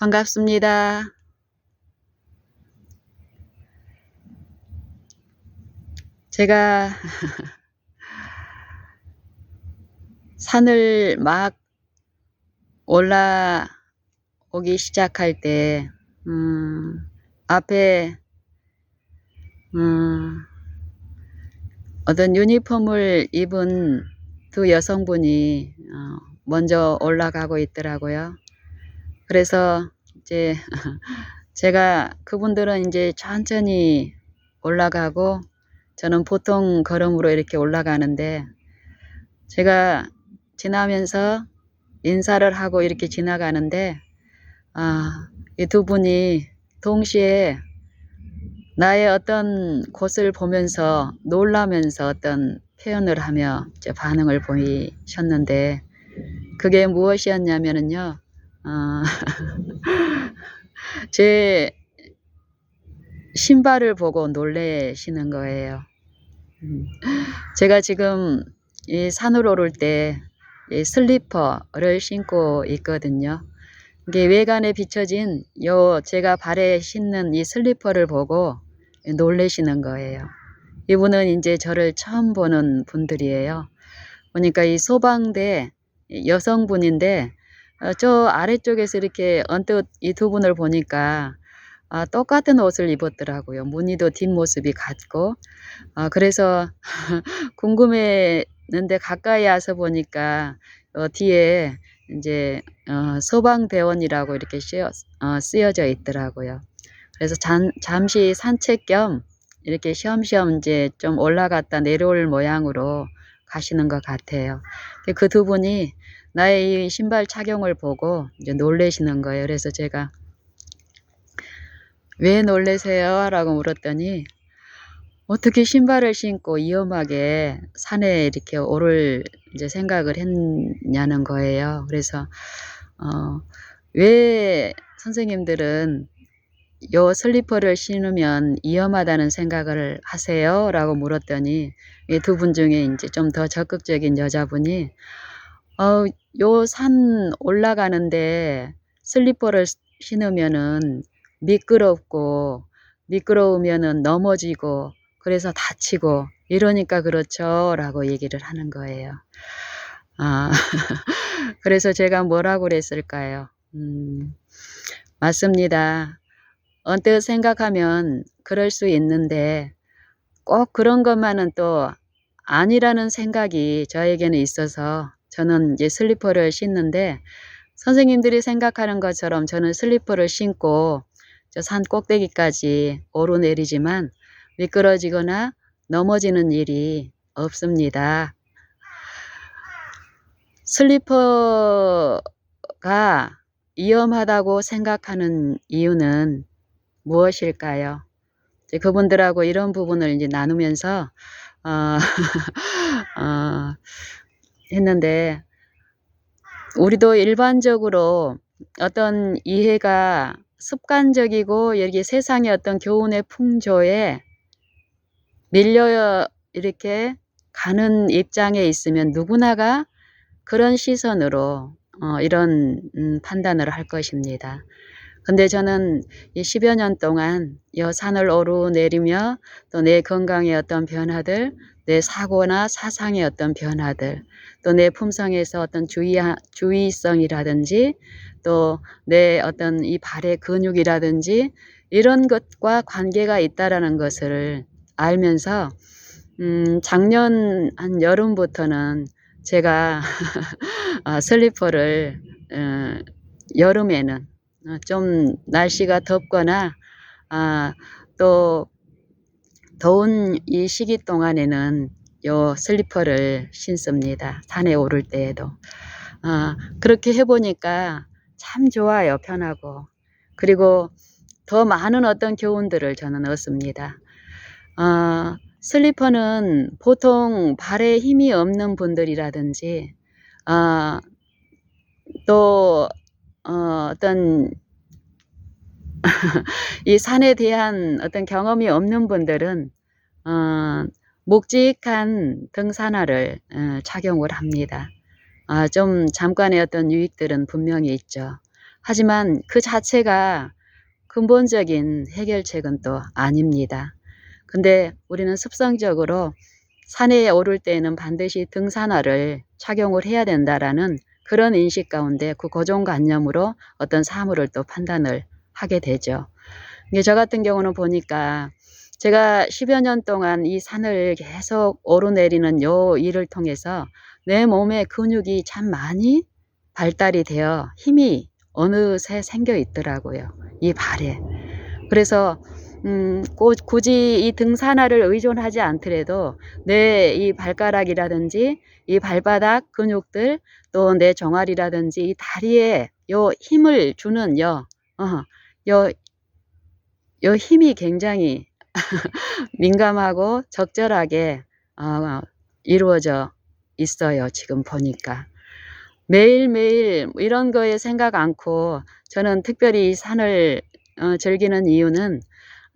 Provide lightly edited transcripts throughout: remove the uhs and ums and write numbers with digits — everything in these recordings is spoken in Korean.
반갑습니다. 제가 산을 막 올라오기 시작할 때 앞에 어떤 유니폼을 입은 두 여성분이 먼저 올라가고 있더라고요. 그래서 이제 제가 그분들은 이제 천천히 올라가고 저는 보통 걸음으로 이렇게 올라가는데, 제가 지나면서 인사를 하고 이렇게 지나가는데 이 두 분이 동시에 나의 어떤 곳을 보면서 놀라면서 어떤 표현을 하며 이제 반응을 보이셨는데, 그게 무엇이었냐면요, 제 신발을 보고 놀래시는 거예요. 제가 지금 이 산을 오를 때 이 슬리퍼를 신고 있거든요. 이게 외관에 비춰진 제가 발에 신는 이 슬리퍼를 보고 놀래시는 거예요. 이분은 이제 저를 처음 보는 분들이에요. 보니까 이 소방대 여성분인데, 저 아래쪽에서 이렇게 언뜻 이 두 분을 보니까 똑같은 옷을 입었더라고요. 무늬도 뒷모습이 같고. 그래서 궁금했는데 가까이 와서 보니까 뒤에 이제 소방대원이라고 이렇게 쓰여져 있더라고요. 그래서 잠시 산책 겸 이렇게 쉬엄쉬엄 이제 좀 올라갔다 내려올 모양으로 가시는 것 같아요. 그 두 분이 나의 이 신발 착용을 보고 이제 놀래시는 거예요. 그래서 제가 "왜 놀래세요?" 라고 물었더니 어떻게 신발을 신고 위험하게 산에 이렇게 오를 이제 생각을 했냐는 거예요. 그래서 "왜 선생님들은 요 슬리퍼를 신으면 위험하다는 생각을 하세요?" 라고 물었더니, 이 두 분 중에 이제 좀 더 적극적인 여자분이 요 산 올라가는데 슬리퍼를 신으면은 미끄러우면은 넘어지고 그래서 다치고 이러니까 그렇죠 라고 얘기를 하는 거예요. 그래서 제가 뭐라고 그랬을까요? 맞습니다. 언뜻 생각하면 그럴 수 있는데 꼭 그런 것만은 또 아니라는 생각이 저에게는 있어서 저는 이제 슬리퍼를 신는데, 선생님들이 생각하는 것처럼 저는 슬리퍼를 신고 저 산 꼭대기까지 오르내리지만 미끄러지거나 넘어지는 일이 없습니다. 슬리퍼가 위험하다고 생각하는 이유는 무엇일까요? 이제 그분들하고 이런 부분을 이제 나누면서 어 했는데, 우리도 일반적으로 어떤 이해가 습관적이고 여기 세상의 어떤 교훈의 풍조에 밀려 이렇게 가는 입장에 있으면 누구나가 그런 시선으로 이런 판단을 할 것입니다. 근데 저는 이 10여 년 동안 이 산을 오르내리며 또 내 건강의 어떤 변화들, 내 사고나 사상의 어떤 변화들, 또 내 품성에서 어떤 주의성이라든지 또 내 어떤 이 발의 근육이라든지 이런 것과 관계가 있다라는 것을 알면서 작년 한 여름부터는 제가 슬리퍼를 여름에는 좀 날씨가 덥거나 또 더운 이 시기 동안에는 요 슬리퍼를 신습니다. 산에 오를 때에도. 그렇게 해 보니까 참 좋아요. 편하고. 그리고 더 많은 어떤 교훈들을 저는 얻습니다. 슬리퍼는 보통 발에 힘이 없는 분들이라든지 또 어떤 이 산에 대한 어떤 경험이 없는 분들은 묵직한 등산화를 착용을 합니다. 좀 잠깐의 어떤 유익들은 분명히 있죠. 하지만 그 자체가 근본적인 해결책은 또 아닙니다. 근데 우리는 습성적으로 산에 오를 때에는 반드시 등산화를 착용을 해야 된다라는 그런 인식 가운데 그 고정관념으로 어떤 사물을 또 판단을 하게 되죠. 이게 저 같은 경우는 보니까 제가 10여 년 동안 이 산을 계속 오르내리는 요 일을 통해서 내 몸에 근육이 참 많이 발달이 되어 힘이 어느새 생겨 있더라고요. 이 발에. 그래서 굳이 이 등산화를 의존하지 않더라도 내 이 발가락이라든지 이 발바닥 근육들 또 내 종아리라든지 이 다리에 요 힘을 주는 요 힘이 굉장히 민감하고 적절하게 이루어져 있어요. 지금 보니까. 매일매일 이런 거에 생각 않고 저는 특별히 이 산을 즐기는 이유는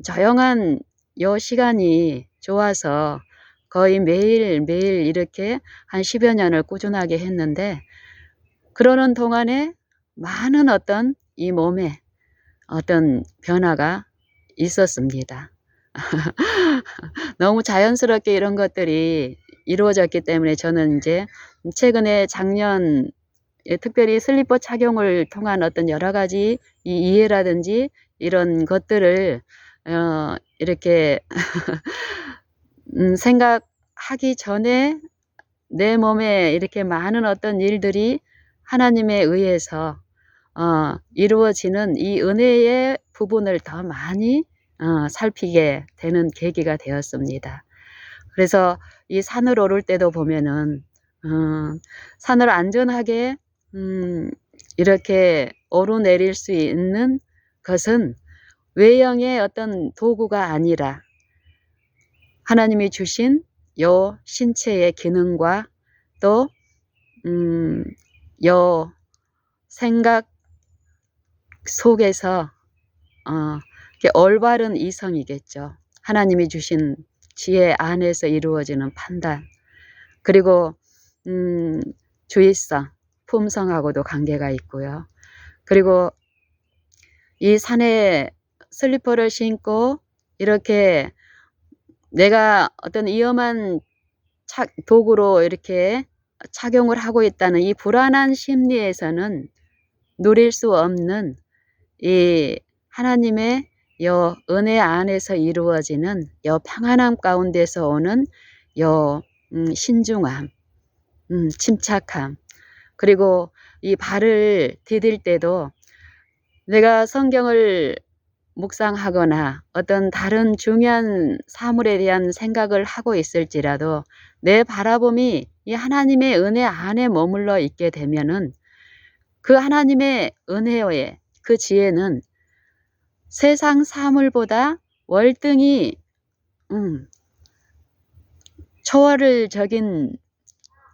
조용한 요 시간이 좋아서 거의 매일매일 이렇게 한 10여 년을 꾸준하게 했는데 그러는 동안에 많은 어떤 이 몸에 어떤 변화가 있었습니다. 너무 자연스럽게 이런 것들이 이루어졌기 때문에 저는 이제 최근에 작년 특별히 슬리퍼 착용을 통한 어떤 여러 가지 이 이해라든지 이런 것들을 이렇게 생각하기 전에 내 몸에 이렇게 많은 어떤 일들이 하나님에 의해서 이루어지는 이 은혜의 부분을 더 많이 살피게 되는 계기가 되었습니다. 그래서 이 산을 오를 때도 보면은 산을 안전하게 이렇게 오르내릴 수 있는 것은 외형의 어떤 도구가 아니라 하나님이 주신 요 신체의 기능과 또 요 생각 속에서 올바른 이성이겠죠. 하나님이 주신 지혜 안에서 이루어지는 판단 그리고 주의성, 품성하고도 관계가 있고요. 그리고 이 산에 슬리퍼를 신고 이렇게 내가 어떤 위험한 도구로 이렇게 착용을 하고 있다는 이 불안한 심리에서는 누릴 수 없는 이 하나님의 요 은혜 안에서 이루어지는 요 평안함 가운데서 오는 요 신중함, 침착함 그리고 이 발을 디딜 때도 내가 성경을 묵상하거나 어떤 다른 중요한 사물에 대한 생각을 하고 있을지라도 내 바라봄이 이 하나님의 은혜 안에 머물러 있게 되면은 그 하나님의 은혜의 그 지혜는 세상 사물보다 월등히 초월적인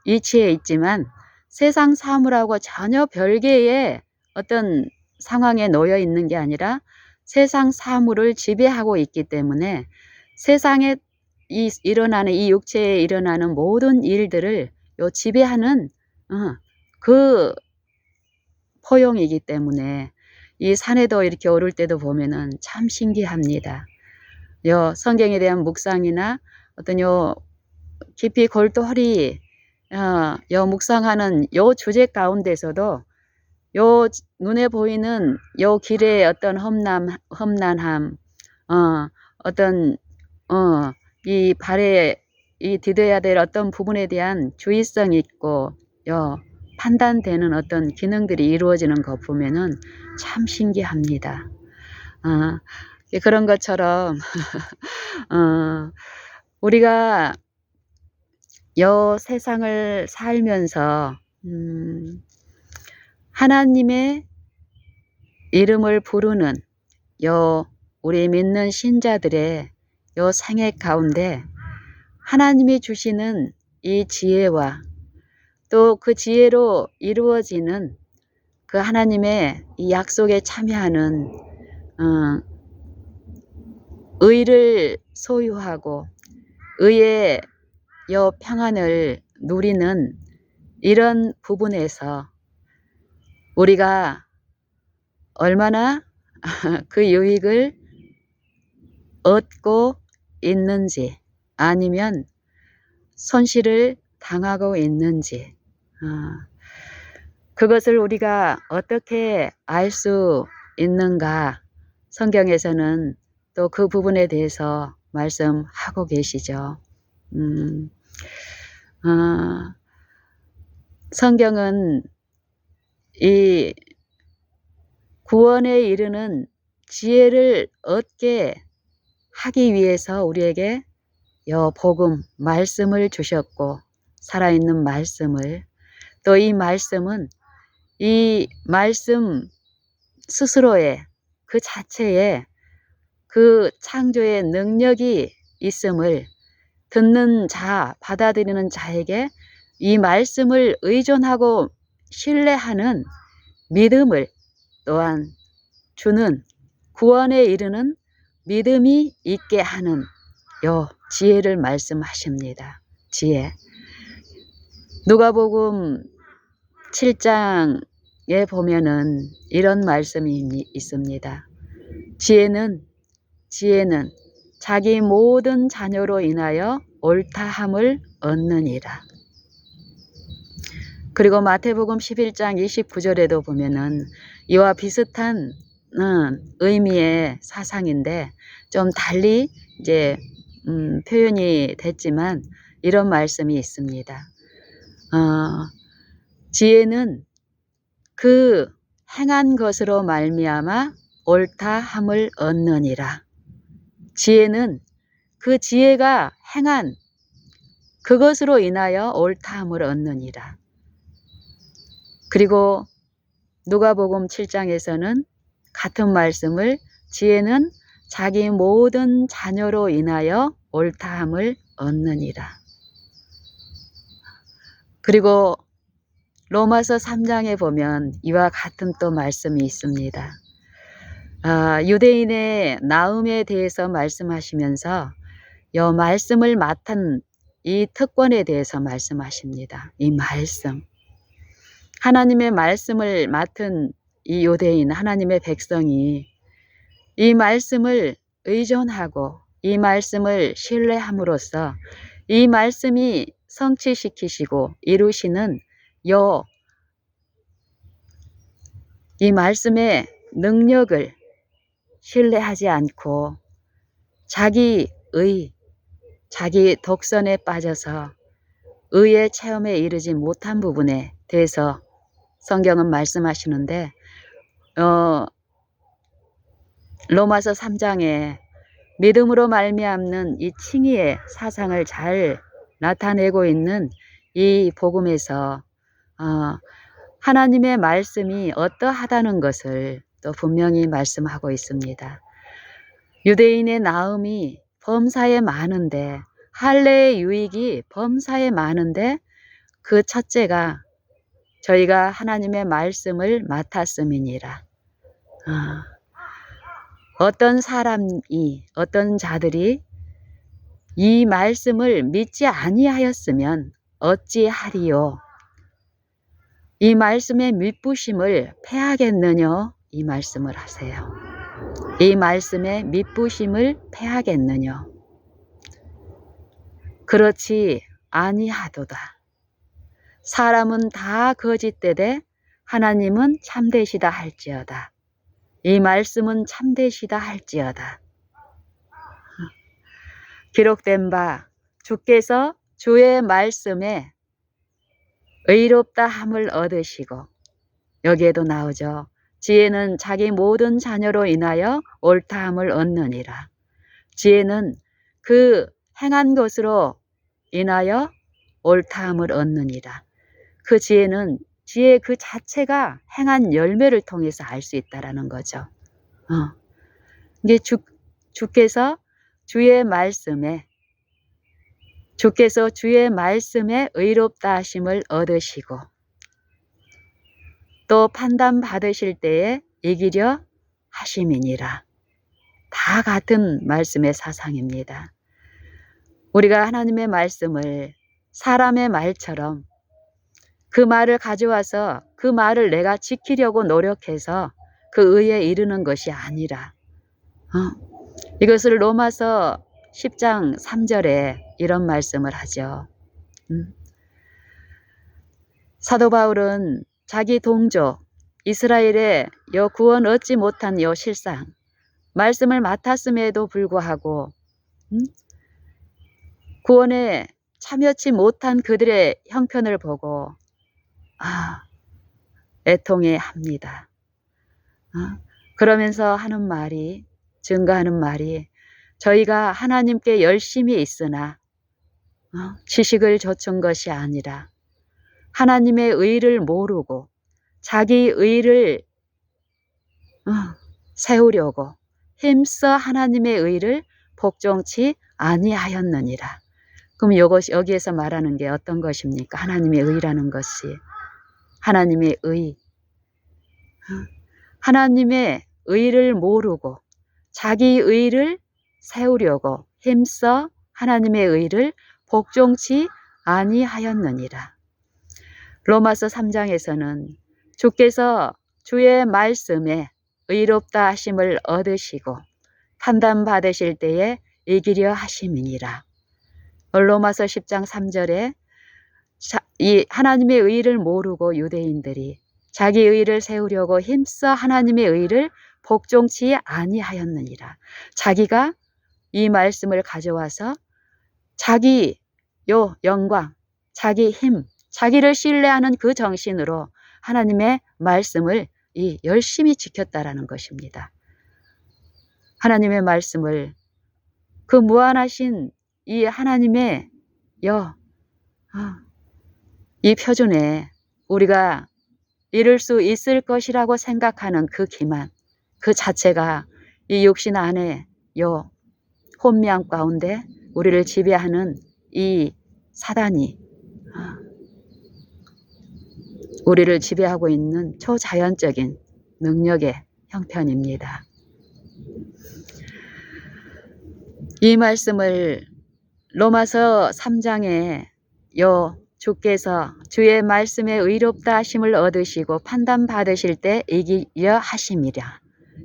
위치에 있지만 세상 사물하고 전혀 별개의 어떤 상황에 놓여 있는 게 아니라 세상 사물을 지배하고 있기 때문에 세상에 일어나는 이 육체에 일어나는 모든 일들을 요 지배하는 그 포용이기 때문에 이 산에도 이렇게 오를 때도 보면은 참 신기합니다. 요 성경에 대한 묵상이나 어떤 요 깊이 골똘히 요 묵상하는 요 주제 가운데서도 요 눈에 보이는 요 길의 어떤 험난함, 어떤 이 발에 이 디뎌야 될 어떤 부분에 대한 주의성이 있고 요 판단되는 어떤 기능들이 이루어지는 거 보면은 참 신기합니다. 그런 것처럼 우리가 요 세상을 살면서 하나님의 이름을 부르는 요 우리 믿는 신자들의 요 생애 가운데 하나님이 주시는 이 지혜와 또 그 지혜로 이루어지는 그 하나님의 이 약속에 참여하는 의를 소유하고 의의 요 평안을 누리는 이런 부분에서 우리가 얼마나 그 유익을 얻고 있는지 아니면 손실을 당하고 있는지 그것을 우리가 어떻게 알 수 있는가 성경에서는 또 그 부분에 대해서 말씀하고 계시죠. 성경은 이 구원에 이르는 지혜를 얻게 하기 위해서 우리에게 복음, 말씀을 주셨고 살아있는 말씀을 또 이 말씀은 이 말씀 스스로의 그 자체에 그 창조의 능력이 있음을 듣는 자, 받아들이는 자에게 이 말씀을 의존하고 신뢰하는 믿음을 또한 주는 구원에 이르는 믿음이 있게 하는 요 지혜를 말씀하십니다. 지혜. 누가복음 7장에 보면은 이런 말씀이 있습니다. 지혜는 자기 모든 자녀로 인하여 옳다함을 얻느니라. 그리고 마태복음 11장 29절에도 보면은 이와 비슷한 의미의 사상인데 좀 달리 이제 표현이 됐지만 이런 말씀이 있습니다. 지혜는 그 행한 것으로 말미암아 옳다함을 얻느니라. 지혜는 그 지혜가 행한 그것으로 인하여 옳다함을 얻느니라. 그리고 누가복음 7장에서는 같은 말씀을 지혜는 자기 모든 자녀로 인하여 옳다함을 얻느니라. 그리고 로마서 3장에 보면 이와 같은 또 말씀이 있습니다. 유대인의 나음에 대해서 말씀하시면서 이 말씀을 맡은 이 특권에 대해서 말씀하십니다. 이 말씀. 하나님의 말씀을 맡은 이 유대인, 하나님의 백성이 이 말씀을 의존하고 이 말씀을 신뢰함으로써 이 말씀이 성취시키시고 이루시는 이 말씀의 능력을 신뢰하지 않고 자기 독선에 빠져서 의의 체험에 이르지 못한 부분에 대해서 성경은 말씀하시는데 로마서 3장에 믿음으로 말미암는 이 칭의의 사상을 잘 나타내고 있는 이 복음에서 하나님의 말씀이 어떠하다는 것을 또 분명히 말씀하고 있습니다. 유대인의 나음이 범사에 많은데 할례의 유익이 범사에 많은데 그 첫째가 저희가 하나님의 말씀을 맡았음이니라. 어떤 자들이 이 말씀을 믿지 아니하였으면 어찌하리요? 이 말씀의 믿부심을 패하겠느냐? 이 말씀을 하세요. 이 말씀의 믿부심을 패하겠느냐? 그렇지 아니하도다. 사람은 다 거짓되되 하나님은 참되시다 할지어다. 이 말씀은 참되시다 할지어다. 기록된 바 주께서 주의 말씀에 의롭다 함을 얻으시고 여기에도 나오죠. 지혜는 자기 모든 자녀로 인하여 옳다 함을 얻느니라. 지혜는 그 행한 것으로 인하여 옳다 함을 얻느니라. 그 지혜는 지혜 그 자체가 행한 열매를 통해서 알 수 있다라는 거죠. 이게 주께서 주의 말씀에 의롭다 하심을 얻으시고 또 판단 받으실 때에 이기려 하심이니라. 다 같은 말씀의 사상입니다. 우리가 하나님의 말씀을 사람의 말처럼 그 말을 가져와서 그 말을 내가 지키려고 노력해서 그 의에 이르는 것이 아니라 이것을 로마서 10장 3절에 이런 말씀을 하죠. 사도 바울은 자기 동족 이스라엘의 요 구원 얻지 못한 요 실상 말씀을 맡았음에도 불구하고 구원에 참여치 못한 그들의 형편을 보고 애통해 합니다. 그러면서 하는 말이 증거하는 말이 저희가 하나님께 열심히 있으나 지식을 좇은 것이 아니라 하나님의 의를 모르고 자기 의를 세우려고 힘써 하나님의 의를 복종치 아니하였느니라. 그럼 여기에서 말하는 게 어떤 것입니까? 하나님의 의라는 것이 하나님의 의. 하나님의 의를 모르고 자기 의를 세우려고 힘써 하나님의 의를 복종치 아니하였느니라. 로마서 3장에서는 주께서 주의 말씀에 의롭다 하심을 얻으시고 판단받으실 때에 이기려 하심이니라. 로마서 10장 3절에 이 하나님의 의를 모르고 유대인들이 자기 의를 세우려고 힘써 하나님의 의를 복종치 아니하였느니라. 자기가 이 말씀을 가져와서 자기 영광, 자기 힘, 자기를 신뢰하는 그 정신으로 하나님의 말씀을 열심히 지켰다라는 것입니다. 하나님의 말씀을 그 무한하신 이 하나님의 이 표준에 우리가 이룰 수 있을 것이라고 생각하는 그 기만, 그 자체가 이 육신 안에 혼미함 가운데 우리를 지배하는 이 사단이 우리를 지배하고 있는 초자연적인 능력의 형편입니다. 이 말씀을 로마서 3장에 주께서 주의 말씀에 의롭다 하심을 얻으시고 판단받으실 때 이기려 하심이라.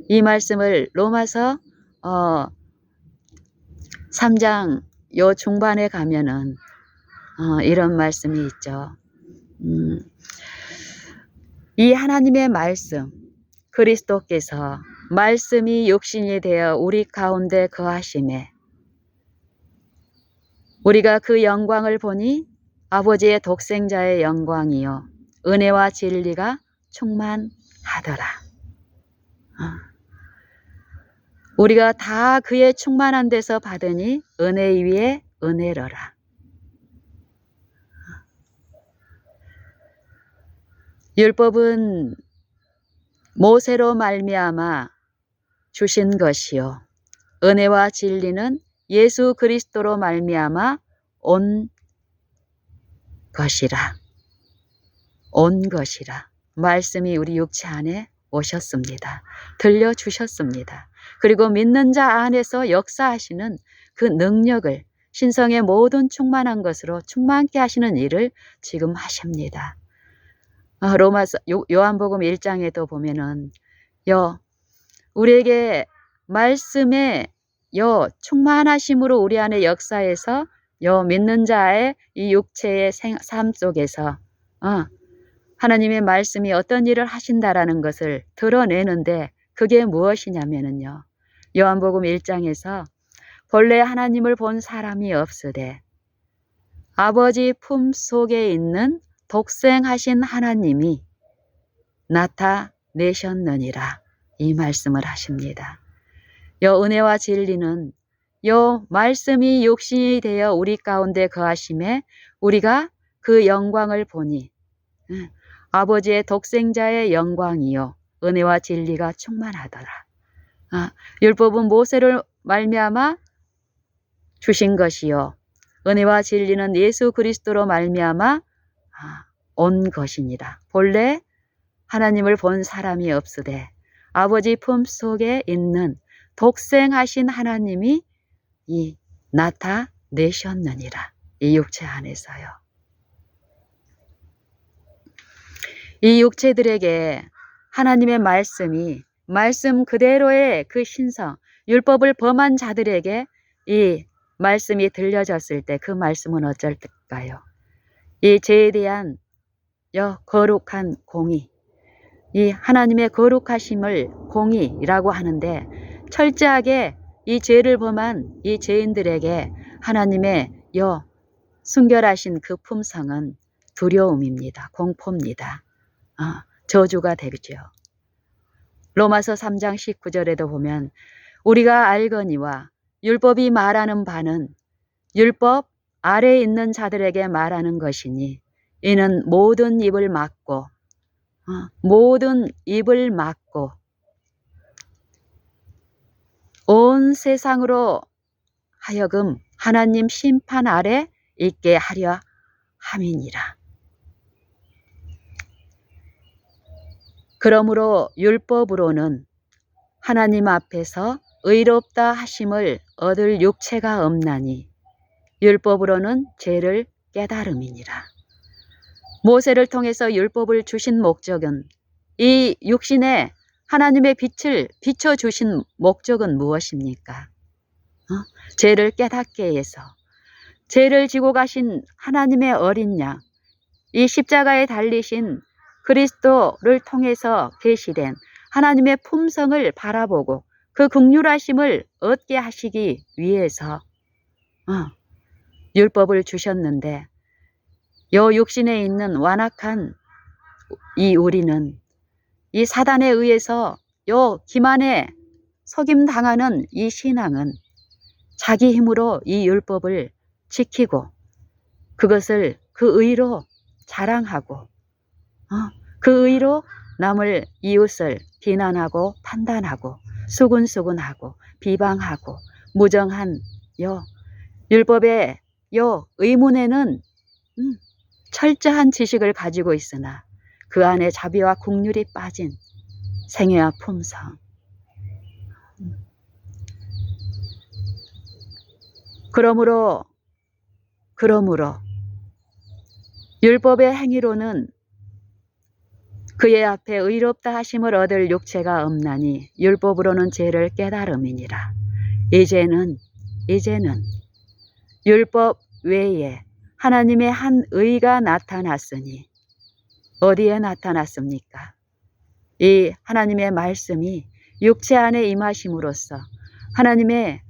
이 말씀을 로마서 3장 중반에 가면은 이런 말씀이 있죠. 이 하나님의 말씀, 그리스도께서 말씀이 육신이 되어 우리 가운데 거하심에 우리가 그 영광을 보니 아버지의 독생자의 영광이요 은혜와 진리가 충만하더라. 우리가 다 그의 충만한 데서 받으니 은혜 위에 은혜로라. 율법은 모세로 말미암아 주신 것이요 은혜와 진리는 예수 그리스도로 말미암아 온 것이라. 말씀이 우리 육체 안에 오셨습니다. 들려주셨습니다. 그리고 믿는 자 안에서 역사하시는 그 능력을 신성의 모든 충만한 것으로 충만케 하시는 일을 지금 하십니다. 로마서 요한복음 1장에도 보면은 우리에게 말씀의 충만하심으로 우리 안에 역사해서 믿는 자의 이 육체의 삶 속에서 하나님의 말씀이 어떤 일을 하신다라는 것을 드러내는데 그게 무엇이냐면은요. 요한복음 1장에서 본래 하나님을 본 사람이 없으되 아버지 품 속에 있는 독생하신 하나님이 나타내셨느니라. 이 말씀을 하십니다. 은혜와 진리는 말씀이 육신이 되어 우리 가운데 거하심에 우리가 그 영광을 보니 아버지의 독생자의 영광이요 은혜와 진리가 충만하더라. 율법은 모세를 말미암아 주신 것이요 은혜와 진리는 예수 그리스도로 말미암아 온 것이니라. 본래 하나님을 본 사람이 없으되 아버지 품 속에 있는 독생하신 하나님이 나타내셨느니라. 이 육체 안에서요. 이 육체들에게 하나님의 말씀이 말씀 그대로의 그 신성, 율법을 범한 자들에게 이 말씀이 들려졌을 때 그 말씀은 어쩔까요? 이 죄에 대한 거룩한 공의, 이 하나님의 거룩하심을 공의라고 하는데 철저하게 이 죄를 범한 이 죄인들에게 하나님의 순결하신 그 품성은 두려움입니다. 공포입니다. 저주가 되죠. 로마서 3장 19절에도 보면 우리가 알거니와 율법이 말하는 바는 율법 아래에 있는 자들에게 말하는 것이니 이는 모든 입을 막고 온 세상으로 하여금 하나님 심판 아래 있게 하려 함이니라. 그러므로 율법으로는 하나님 앞에서 의롭다 하심을 얻을 육체가 없나니 율법으로는 죄를 깨달음이니라. 모세를 통해서 율법을 주신 목적은 이 육신에 하나님의 빛을 비춰주신 목적은 무엇입니까? 죄를 깨닫게 해서 죄를 지고 가신 하나님의 어린 양, 이 십자가에 달리신 그리스도를 통해서 계시된 하나님의 품성을 바라보고 그 긍휼하심을 얻게 하시기 위해서 율법을 주셨는데 요 육신에 있는 완악한 이 우리는 이 사단에 의해서 요 기만에 속임당하는 이 신앙은 자기 힘으로 이 율법을 지키고 그것을 그 의로 자랑하고 그 의로 남을 이웃을 비난하고 판단하고 수군수군하고 비방하고 무정한 율법의 의문에는 철저한 지식을 가지고 있으나 그 안에 자비와 긍휼이 빠진 생애와 품성. 그러므로 율법의 행위로는 그의 앞에 의롭다 하심을 얻을 육체가 없나니 율법으로는 죄를 깨달음이니라. 이제는 율법 외에 하나님의 한 의가 나타났으니 어디에 나타났습니까? 이 하나님의 말씀이 육체 안에 임하심으로써 하나님의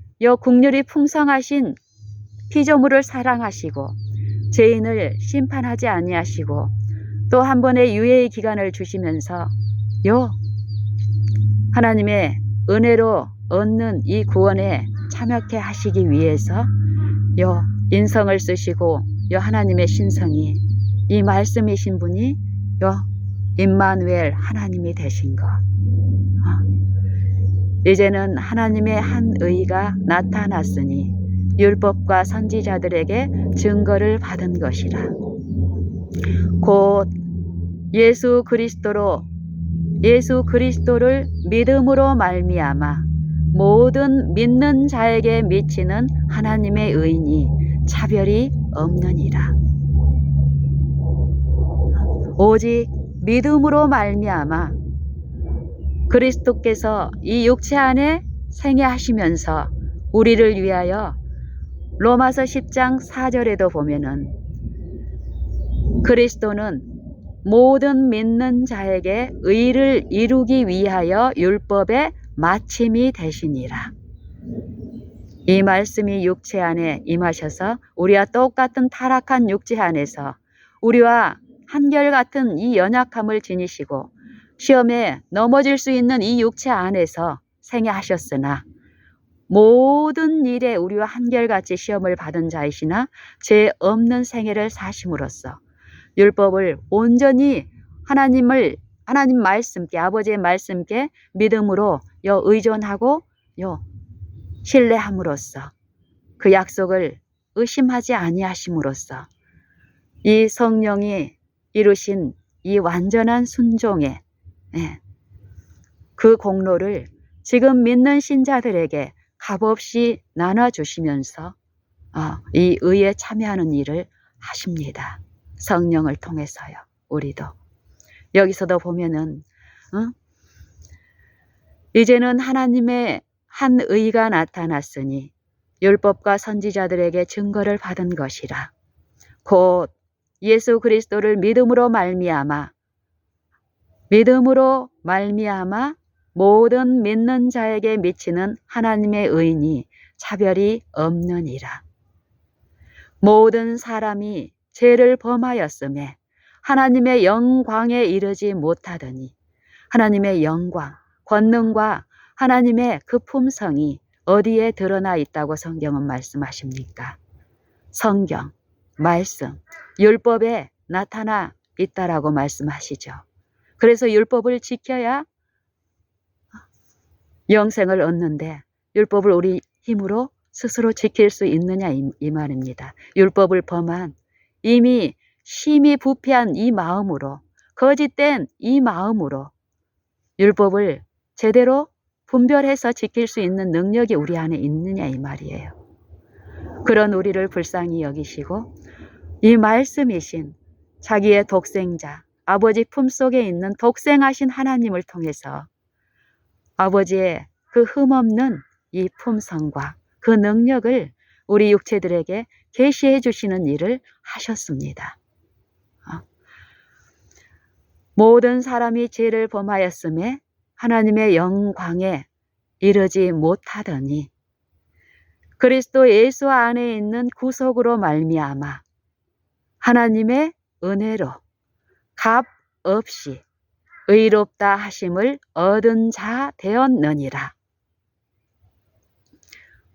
긍휼이 풍성하신 피조물을 사랑하시고 죄인을 심판하지 아니하시고 또 한 번의 유예의 기간을 주시면서 하나님의 은혜로 얻는 이 구원에 참여케 하시기 위해서 인성을 쓰시고 하나님의 신성이 이 말씀이신 분이 임마누엘 하나님이 되신 것. 이제는 하나님의 한 의가 나타났으니 율법과 선지자들에게 증거를 받은 것이라. 곧 예수 그리스도를 믿음으로 말미암아 모든 믿는 자에게 미치는 하나님의 의니 차별이 없느니라. 오직 믿음으로 말미암아 그리스도께서 이 육체 안에 생애하시면서 우리를 위하여 로마서 10장 4절에도 보면은 그리스도는 모든 믿는 자에게 의를 이루기 위하여 율법의 마침이 되시니라. 이 말씀이 육체 안에 임하셔서 우리와 똑같은 타락한 육체 안에서 우리와 한결같은 이 연약함을 지니시고 시험에 넘어질 수 있는 이 육체 안에서 생애하셨으나 모든 일에 우리와 한결같이 시험을 받은 자이시나 죄 없는 생애를 사심으로써 율법을 온전히 하나님 말씀께 아버지의 말씀께 믿음으로 의존하고 신뢰함으로써 그 약속을 의심하지 아니하심으로써 이 성령이 이루신 이 완전한 순종의 그 공로를 지금 믿는 신자들에게 값없이 나눠주시면서 이 의에 참여하는 일을 하십니다. 성령을 통해서요. 우리도 여기서도 보면은 이제는 하나님의 한 의가 나타났으니 율법과 선지자들에게 증거를 받은 것이라. 곧 예수 그리스도를 믿음으로 말미암아 모든 믿는 자에게 미치는 하나님의 의니 차별이 없느니라. 모든 사람이 죄를 범하였음에 하나님의 영광에 이르지 못하더니 하나님의 영광, 권능과 하나님의 그 품성이 어디에 드러나 있다고 성경은 말씀하십니까? 성경, 말씀, 율법에 나타나 있다라고 말씀하시죠. 그래서 율법을 지켜야 영생을 얻는데 율법을 우리 힘으로 스스로 지킬 수 있느냐 이 말입니다. 율법을 범한 이미 심히 부패한 이 마음으로, 거짓된 이 마음으로 율법을 제대로 분별해서 지킬 수 있는 능력이 우리 안에 있느냐 이 말이에요. 그런 우리를 불쌍히 여기시고 이 말씀이신 자기의 독생자, 아버지 품속에 있는 독생하신 하나님을 통해서 아버지의 그 흠없는 이 품성과 그 능력을 우리 육체들에게 계시해 주시는 일을 하셨습니다. 모든 사람이 죄를 범하였음에 하나님의 영광에 이르지 못하더니 그리스도 예수 안에 있는 구속으로 말미암아 하나님의 은혜로 값 없이 의롭다 하심을 얻은 자 되었느니라.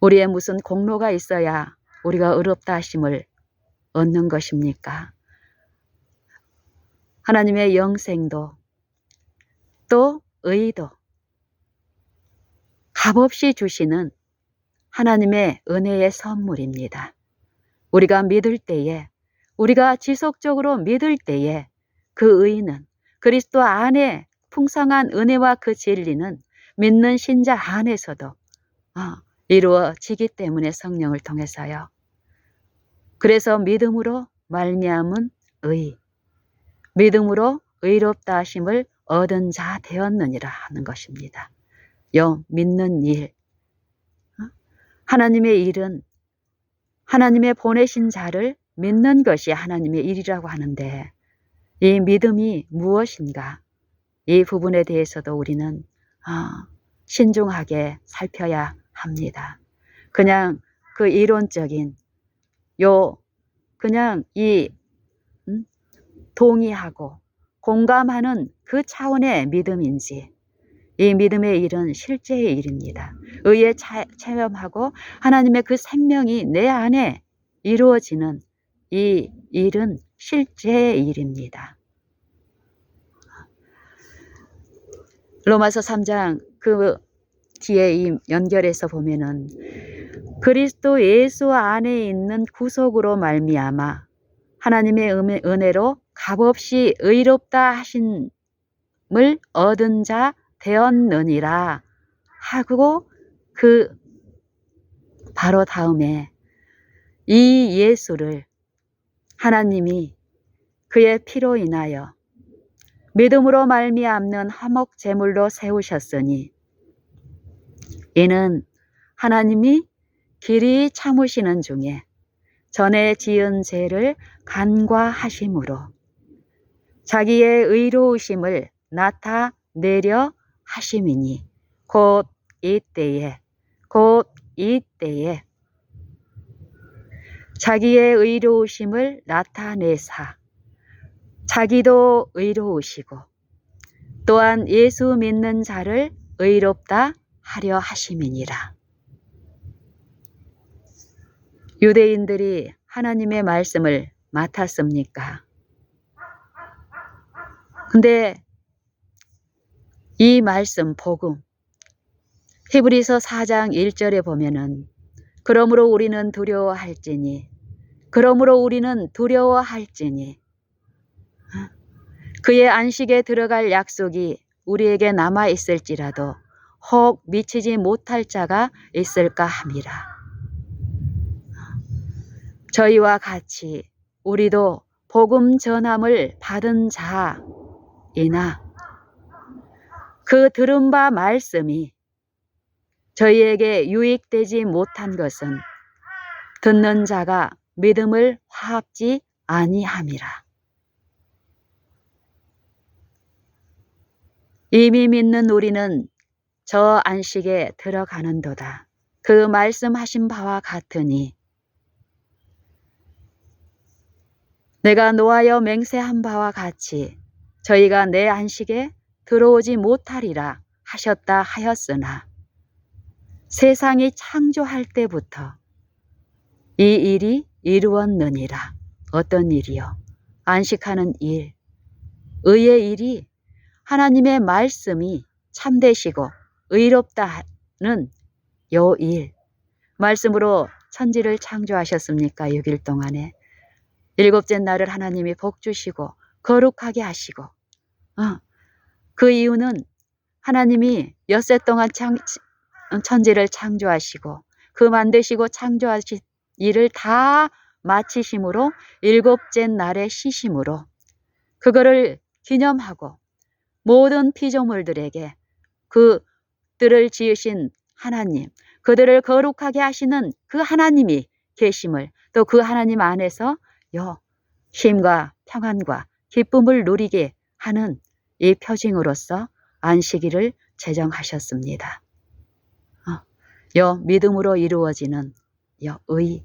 우리의 무슨 공로가 있어야 우리가 의롭다 하심을 얻는 것입니까? 하나님의 영생도 또 의도 값없이 주시는 하나님의 은혜의 선물입니다. 우리가 믿을 때에, 우리가 지속적으로 믿을 때에 그 의는 그리스도 안에 풍성한 은혜와 그 진리는 믿는 신자 안에서도 이루어지기 때문에 성령을 통해서요. 그래서 믿음으로 말미암은 의, 믿음으로 의롭다 하심을 얻은 자 되었느니라 하는 것입니다. 믿는 일, 하나님의 일은 하나님의 보내신 자를 믿는 것이 하나님의 일이라고 하는데 이 믿음이 무엇인가? 이 부분에 대해서도 우리는 신중하게 살펴야 합니다. 그냥 그 이론적인 그냥 이 동의하고 공감하는 그 차원의 믿음인지 이 믿음의 일은 실제의 일입니다. 의에 체험하고 하나님의 그 생명이 내 안에 이루어지는 이 일은 실제의 일입니다. 로마서 3장 그 뒤에 이 연결해서 보면은 그리스도 예수 안에 있는 구속으로 말미암아 하나님의 은혜로 값없이 의롭다 하심을 얻은 자 되었느니라 하고 그 바로 다음에 이 예수를 하나님이 그의 피로 인하여 믿음으로 말미암는 화목 제물로 세우셨으니 이는 하나님이 길이 참으시는 중에 전에 지은 죄를 간과하심으로 자기의 의로우심을 나타내려 하심이니 곧 이때에 자기의 의로우심을 나타내사 자기도 의로우시고 또한 예수 믿는 자를 의롭다 하려 하심이니라. 유대인들이 하나님의 말씀을 맡았습니까? 근데 이 말씀 복음 히브리서 4장 1절에 보면은 그러므로 우리는 두려워할지니 그의 안식에 들어갈 약속이 우리에게 남아 있을지라도 혹 미치지 못할 자가 있을까 함이라. 저희와 같이 우리도 복음 전함을 받은 자이나 그 들은 바 말씀이 저희에게 유익되지 못한 것은 듣는 자가 믿음을 화합지 아니함이라. 이미 믿는 우리는 저 안식에 들어가는도다. 그 말씀하신 바와 같으니 내가 노하여 맹세한 바와 같이 저희가 내 안식에 들어오지 못하리라 하셨다 하였으나 세상이 창조할 때부터 이 일이 이루었느니라. 어떤 일이요? 안식하는 일, 의의 일이 하나님의 말씀이 참되시고 의롭다는 요 일, 말씀으로 천지를 창조하셨습니까? 6일 동안에. 일곱째 날을 하나님이 복 주시고 거룩하게 하시고 그 이유는 하나님이 엿새 동안 천지를 창조하시고 그 만드시고 창조하신 일을 다 마치심으로 일곱째 날에 쉬심으로 그거를 기념하고 모든 피조물들에게 그들을 지으신 하나님, 그들을 거룩하게 하시는 그 하나님이 계심을, 또 그 하나님 안에서 쉼과 평안과 기쁨을 누리게 하는 이 표징으로서 안식일을 제정하셨습니다. 믿음으로 이루어지는 의,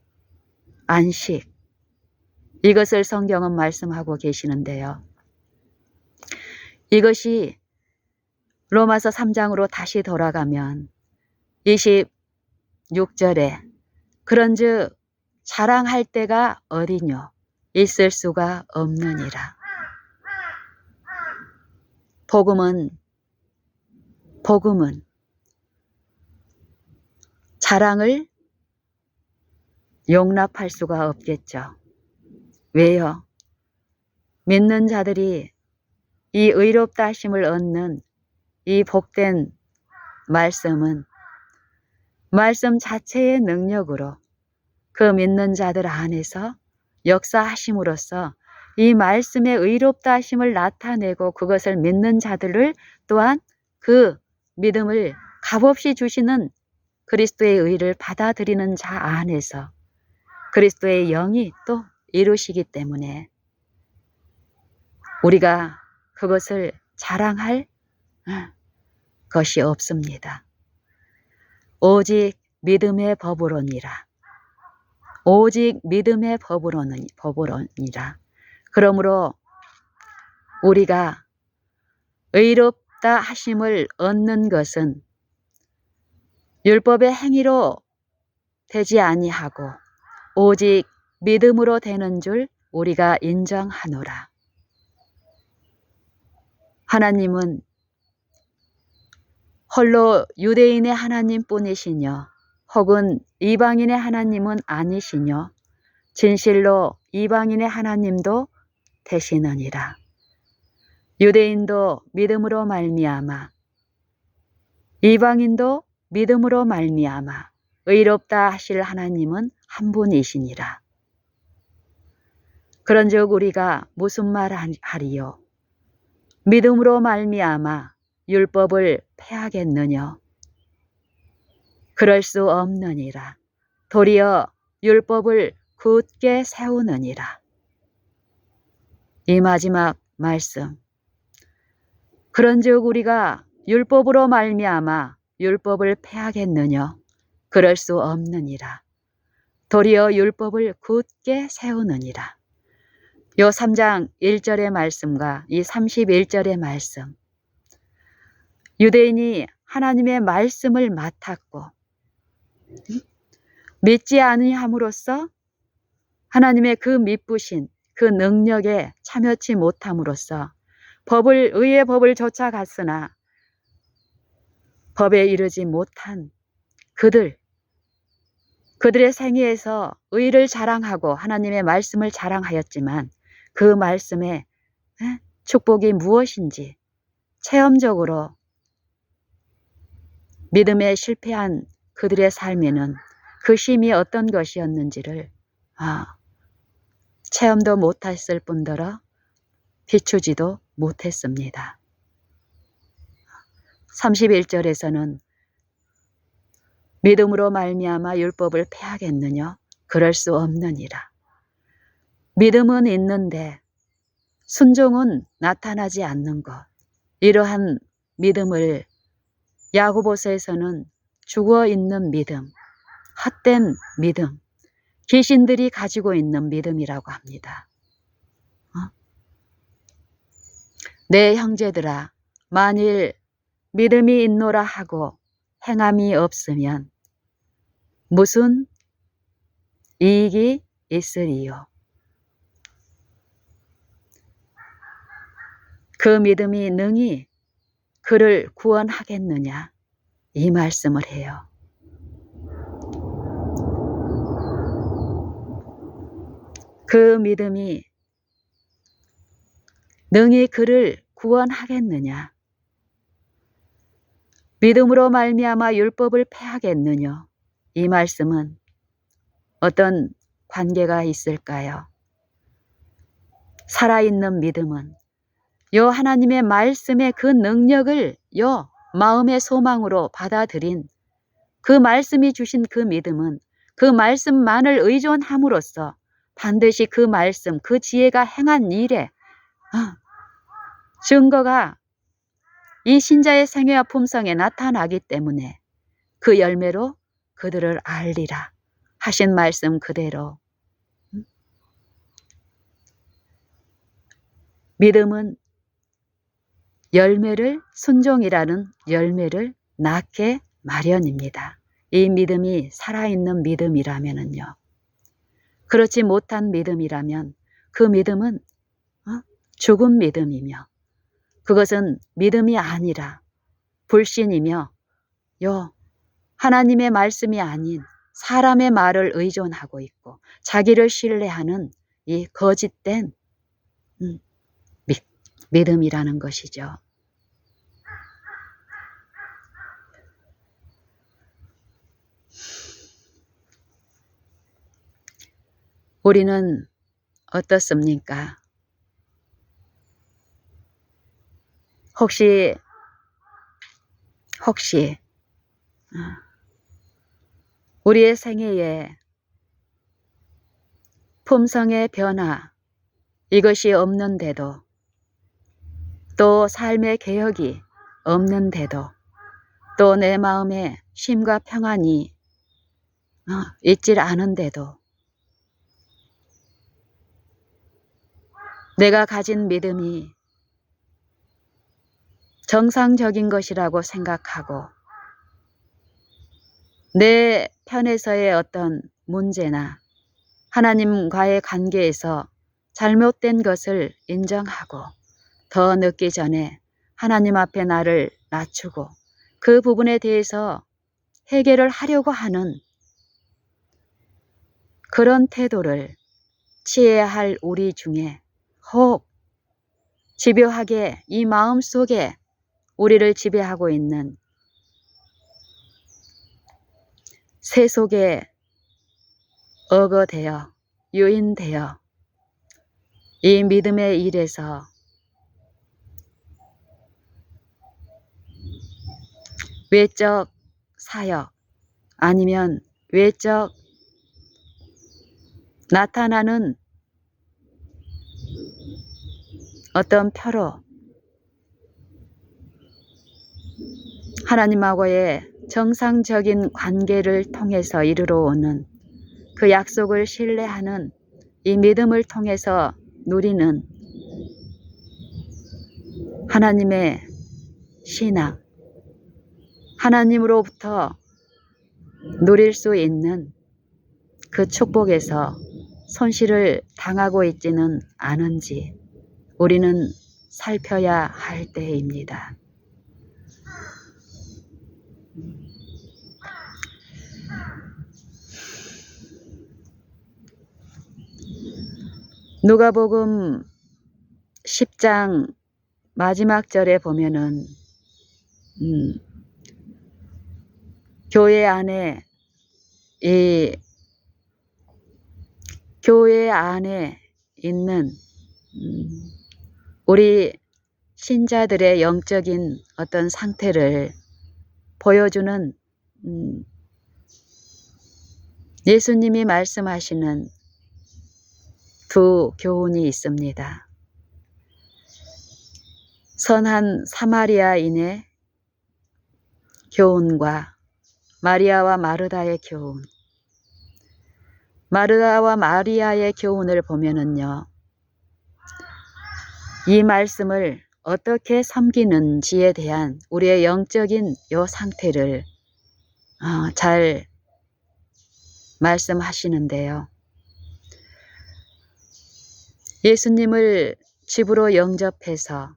안식, 이것을 성경은 말씀하고 계시는데요. 이것이 로마서 3장으로 다시 돌아가면 26절에 그런즉 자랑할 때가 어디뇨? 있을 수가 없느니라. 복음은 자랑을 용납할 수가 없겠죠. 왜요? 믿는 자들이 이 의롭다 하심을 얻는 이 복된 말씀은 말씀 자체의 능력으로 그 믿는 자들 안에서 역사하심으로써 이 말씀의 의롭다 하심을 나타내고 그것을 믿는 자들을 또한 그 믿음을 값없이 주시는 그리스도의 의를 받아들이는 자 안에서 그리스도의 영이 또 이루시기 때문에 우리가 그것을 자랑할 것이 없습니다. 오직 믿음의 법으로니라. 오직 믿음의 법으로니라. 그러므로 우리가 의롭다 하심을 얻는 것은 율법의 행위로 되지 아니하고 오직 믿음으로 되는 줄 우리가 인정하노라. 하나님은 홀로 유대인의 하나님뿐이시뇨 혹은 이방인의 하나님은 아니시뇨 진실로 이방인의 하나님도 되시느니라. 유대인도 믿음으로 말미암아 이방인도 믿음으로 말미암아 의롭다 하실 하나님은 한 분이시니라. 그런즉 우리가 무슨 말 하리요? 믿음으로 말미암아 율법을 폐하겠느냐? 그럴 수 없느니라. 도리어 율법을 굳게 세우느니라. 이 마지막 말씀. 그런즉 우리가 율법으로 말미암아 율법을 폐하겠느냐? 그럴 수 없느니라. 도리어 율법을 굳게 세우느니라. 요 3장 1절의 말씀과 이 31절의 말씀. 유대인이 하나님의 말씀을 맡았고 믿지 아니함으로써 하나님의 그 미쁘신 그 능력에 참여치 못함으로써 의의 법을 쫓아갔으나 법에 이르지 못한 그들의 생애에서 의를 자랑하고 하나님의 말씀을 자랑하였지만 그 말씀의 축복이 무엇인지 체험적으로 믿음에 실패한 그들의 삶에는 그 쉼이 어떤 것이었는지를 체험도 못했을 뿐더러 비추지도 못했습니다. 31절에서는 믿음으로 말미암아 율법을 폐하겠느냐? 그럴 수 없느니라. 믿음은 있는데 순종은 나타나지 않는 것. 이러한 믿음을 야고보서에서는 죽어있는 믿음, 헛된 믿음, 귀신들이 가지고 있는 믿음이라고 합니다. 내 형제들아, 만일 믿음이 있노라 하고 행함이 없으면 무슨 이익이 있으리요? 그 믿음이 능히 그를 구원하겠느냐? 이 말씀을 해요. 그 믿음이 능히 그를 구원하겠느냐? 믿음으로 말미암아 율법을 폐하겠느냐? 이 말씀은 어떤 관계가 있을까요? 살아있는 믿음은 요 하나님의 말씀의 그 능력을 요 마음의 소망으로 받아들인 그 말씀이 주신 그 믿음은 그 말씀만을 의존함으로써 반드시 그 말씀, 그 지혜가 행한 일에 증거가 이 신자의 생애와 품성에 나타나기 때문에 그 열매로 그들을 알리라 하신 말씀 그대로 믿음은 열매를 순종이라는 열매를 낳게 마련입니다. 이 믿음이 살아있는 믿음이라면요. 그렇지 못한 믿음이라면 그 믿음은 죽은 믿음이며 그것은 믿음이 아니라 불신이며 하나님의 말씀이 아닌 사람의 말을 의존하고 있고 자기를 신뢰하는 이 거짓된 믿음이라는 것이죠. 우리는 어떻습니까? 혹시 우리의 생애에 품성의 변화 이것이 없는데도 또 삶의 개혁이 없는데도 또 내 마음에 쉼과 평안이 있질 않은데도 내가 가진 믿음이 정상적인 것이라고 생각하고 내 편에서의 어떤 문제나 하나님과의 관계에서 잘못된 것을 인정하고 더 늦기 전에 하나님 앞에 나를 낮추고 그 부분에 대해서 해결을 하려고 하는 그런 태도를 취해야 할 우리 중에 혹 집요하게 이 마음 속에 우리를 지배하고 있는 새 속에 억어되어 유인되어 이 믿음의 일에서 외적 사역 아니면 외적 나타나는 어떤 표로 하나님하고의 정상적인 관계를 통해서 이르러 오는 그 약속을 신뢰하는 이 믿음을 통해서 누리는 하나님의 신앙, 하나님으로부터 누릴 수 있는 그 축복에서 손실을 당하고 있지는 않은지 우리는 살펴야 할 때입니다. 누가복음 10장 마지막 절에 보면은 교회 안에 있는 우리 신자들의 영적인 어떤 상태를 보여주는 예수님이 말씀하시는 두 교훈이 있습니다. 선한 사마리아인의 교훈과 마리아와 마르다의 교훈. 마르다와 마리아의 교훈을 보면은요, 이 말씀을 어떻게 섬기는지에 대한 우리의 영적인 요 상태를 잘 말씀하시는데요. 예수님을 집으로 영접해서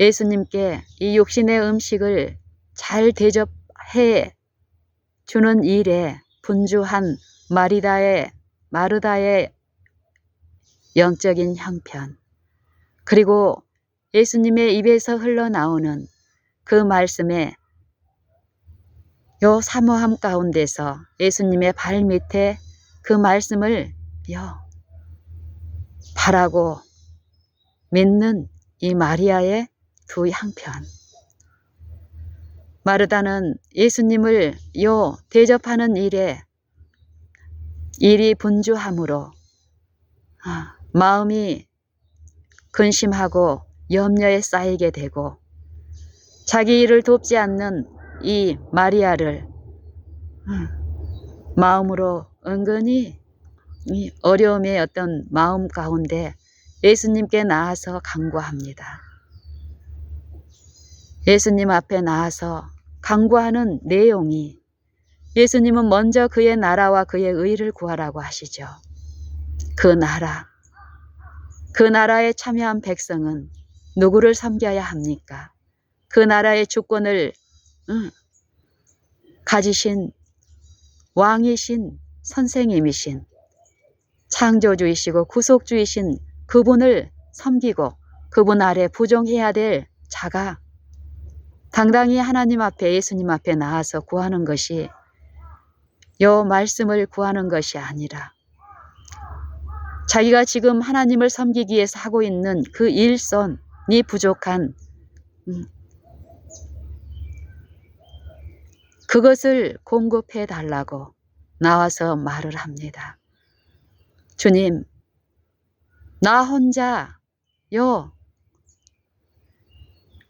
예수님께 이 육신의 음식을 잘 대접해 주는 일에 분주한 마르다의 영적인 형편, 그리고 예수님의 입에서 흘러나오는 그 말씀에 요 사모함 가운데서 예수님의 발 밑에 그 말씀을 바라고 믿는 이 마리아의 두 형편. 마르다는 예수님을 대접하는 일이 분주함으로 마음이 근심하고 염려에 쌓이게 되고, 자기 일을 돕지 않는 이 마리아를 마음으로 은근히 이 어려움의 어떤 마음 가운데 예수님께 나아서 간구합니다. 예수님 앞에 나아서 간구하는 내용이, 예수님은 먼저 그의 나라와 그의 의를 구하라고 하시죠. 그 나라에 참여한 백성은 누구를 섬겨야 합니까? 그 나라의 주권을 가지신 왕이신 선생님이신 창조주이시고 구속주이신 그분을 섬기고 그분 아래 부종해야 될 자가 당당히 하나님 앞에, 예수님 앞에 나아서 구하는 것이 요 말씀을 구하는 것이 아니라 자기가 지금 하나님을 섬기기 위해서 하고 있는 그 일선이 부족한 그것을 공급해 달라고 나와서 말을 합니다. 주님, 나 혼자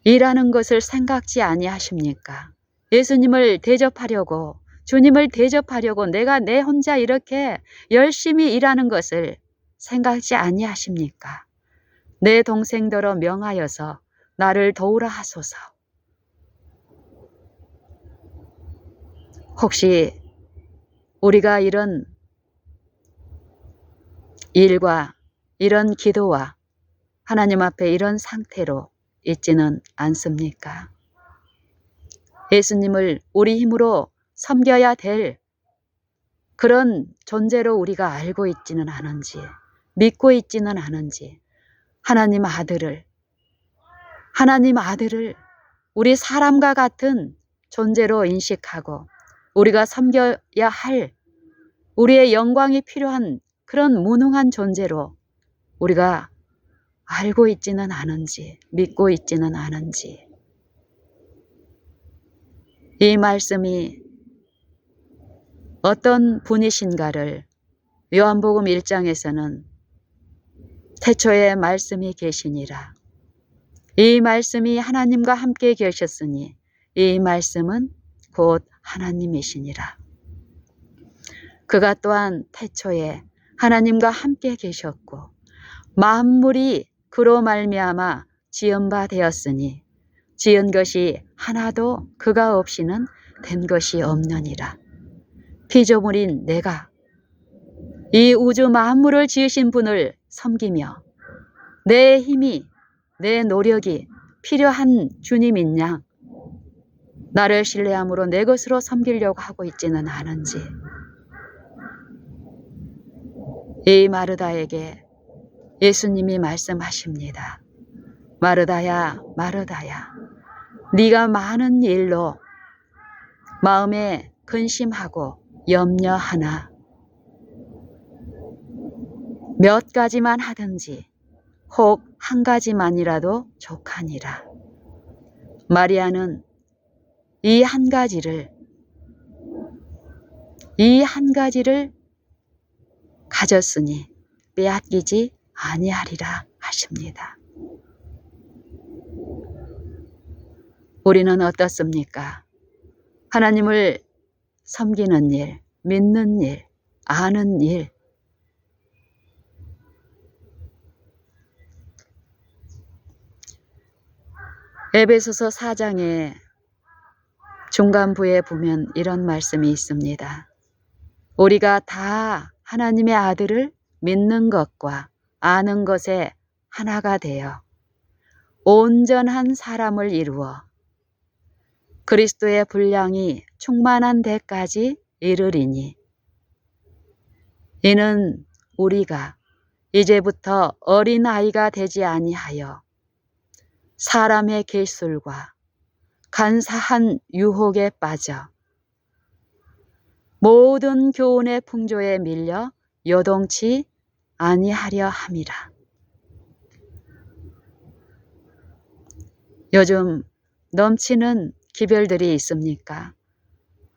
일하는 것을 생각지 아니하십니까? 예수님을 대접하려고, 주님을 대접하려고 내가 내 혼자 이렇게 열심히 일하는 것을 생각지 아니하십니까? 내 동생더러 명하여서 나를 도우라 하소서. 혹시 우리가 이런 일과 이런 기도와 하나님 앞에 이런 상태로 있지는 않습니까? 예수님을 우리 힘으로 섬겨야 될 그런 존재로 우리가 알고 있지는 않은지, 믿고 있지는 않은지, 하나님 아들을 우리 사람과 같은 존재로 인식하고 우리가 섬겨야 할, 우리의 영광이 필요한 그런 무능한 존재로 우리가 알고 있지는 않은지, 믿고 있지는 않은지, 이 말씀이 어떤 분이신가를 요한복음 1장에서는 태초에 말씀이 계시니라, 이 말씀이 하나님과 함께 계셨으니 이 말씀은 곧 하나님이시니라. 그가 또한 태초에 하나님과 함께 계셨고 만물이 그로 말미암아 지은 바 되었으니 지은 것이 하나도 그가 없이는 된 것이 없느니라. 피조물인 내가 이 우주 만물을 지으신 분을 섬기며 내 힘이, 내 노력이 필요한 주님인 양 나를 신뢰함으로 내 것으로 섬기려고 하고 있지는 않은지, 이 마르다에게 예수님이 말씀하십니다. 마르다야, 마르다야, 네가 많은 일로 마음에 근심하고 염려하나 몇 가지만 하든지 혹 한 가지만이라도 족하니라. 마리아는 이 한 가지를 가졌으니 빼앗기지 아니하리라 하십니다. 우리는 어떻습니까? 하나님을 섬기는 일, 믿는 일, 아는 일, 에베소서 4장의 중간부에 보면 이런 말씀이 있습니다. 우리가 다 하나님의 아들을 믿는 것과 아는 것에 하나가 되어 온전한 사람을 이루어 그리스도의 분량이 충만한 데까지 이르리니 이는 우리가 이제부터 어린아이가 되지 아니하여 사람의 길술과 간사한 유혹에 빠져 모든 교훈의 풍조에 밀려 요동치 아니하려 함이라. 요즘 넘치는 기별들이 있습니까?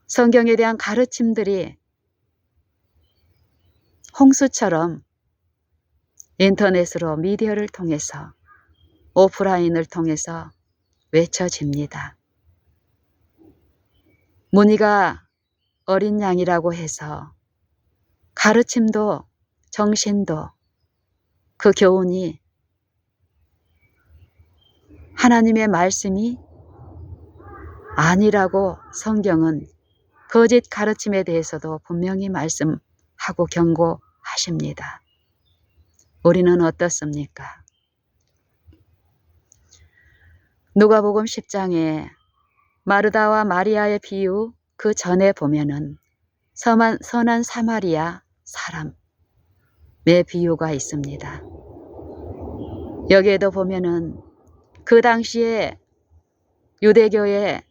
성경에 대한 가르침들이 홍수처럼 인터넷으로 미디어를 통해서 오프라인을 통해서 외쳐집니다. 문의가 어린 양이라고 해서 가르침도 정신도 그 교훈이 하나님의 말씀이 아니라고 성경은 거짓 가르침에 대해서도 분명히 말씀하고 경고하십니다. 우리는 어떻습니까? 누가복음 10장에 마르다와 마리아의 비유 그 전에 보면은 선한 사마리아 사람의 비유가 있습니다. 여기에도 보면은 그 당시에 유대교의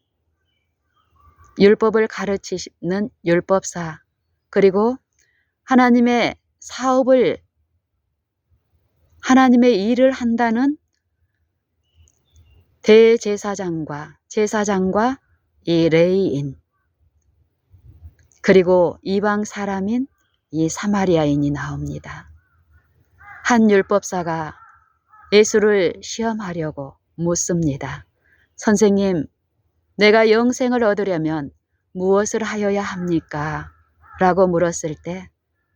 율법을 가르치는 율법사 그리고 하나님의 사업을 하나님의 일을 한다는 대제사장과 제사장과 이 레위인 그리고 이방 사람인 이 사마리아인이 나옵니다. 한 율법사가 예수를 시험하려고 묻습니다. 선생님, 내가 영생을 얻으려면 무엇을 하여야 합니까? 라고 물었을 때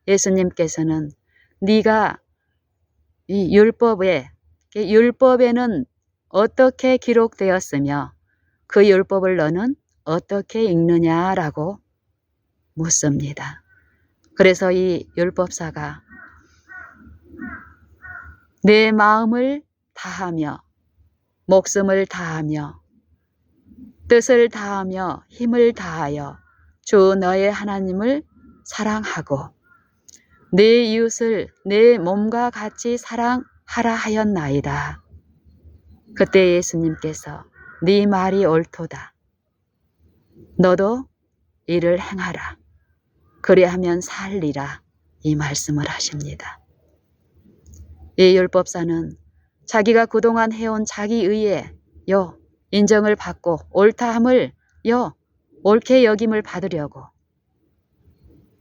예수님께서는 네가 이 율법에는 어떻게 기록되었으며 그 율법을 너는 어떻게 읽느냐라고 묻습니다. 그래서 이 율법사가 내 마음을 다하며 목숨을 다하며 뜻을 다하며 힘을 다하여 주 너의 하나님을 사랑하고 내 이웃을 내 몸과 같이 사랑하라 하였나이다. 그때 예수님께서 네 말이 옳도다. 너도 이를 행하라. 그리하면 살리라. 이 말씀을 하십니다. 이 율법사는 자기가 그동안 해온 자기 의에 인정을 받고 옳다함을 옳게 여김을 받으려고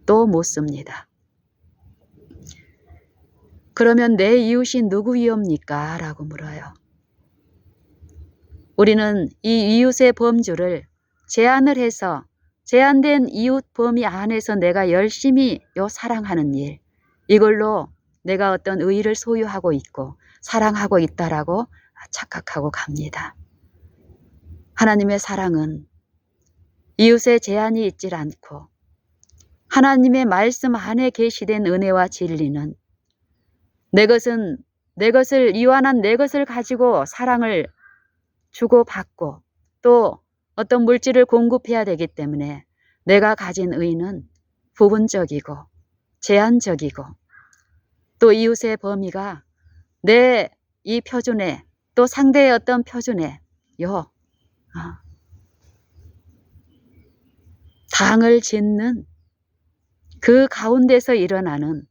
또 묻습니다. 그러면 내 이웃이 누구이옵니까? 라고 물어요. 우리는 이 이웃의 범주를 제한을 해서 제한된 이웃 범위 안에서 내가 열심히 사랑하는 일, 이걸로 내가 어떤 의의를 소유하고 있고 사랑하고 있다라고 착각하고 갑니다. 하나님의 사랑은 이웃의 제한이 있질 않고 하나님의 말씀 안에 계시된 은혜와 진리는 내 것을 이완한 내 것을 가지고 사랑을 주고받고 또 어떤 물질을 공급해야 되기 때문에 내가 가진 의는 부분적이고 제한적이고 또 이웃의 범위가 내 이 표준에 또 상대의 어떤 표준에 당을 짓는 그 가운데서 일어나는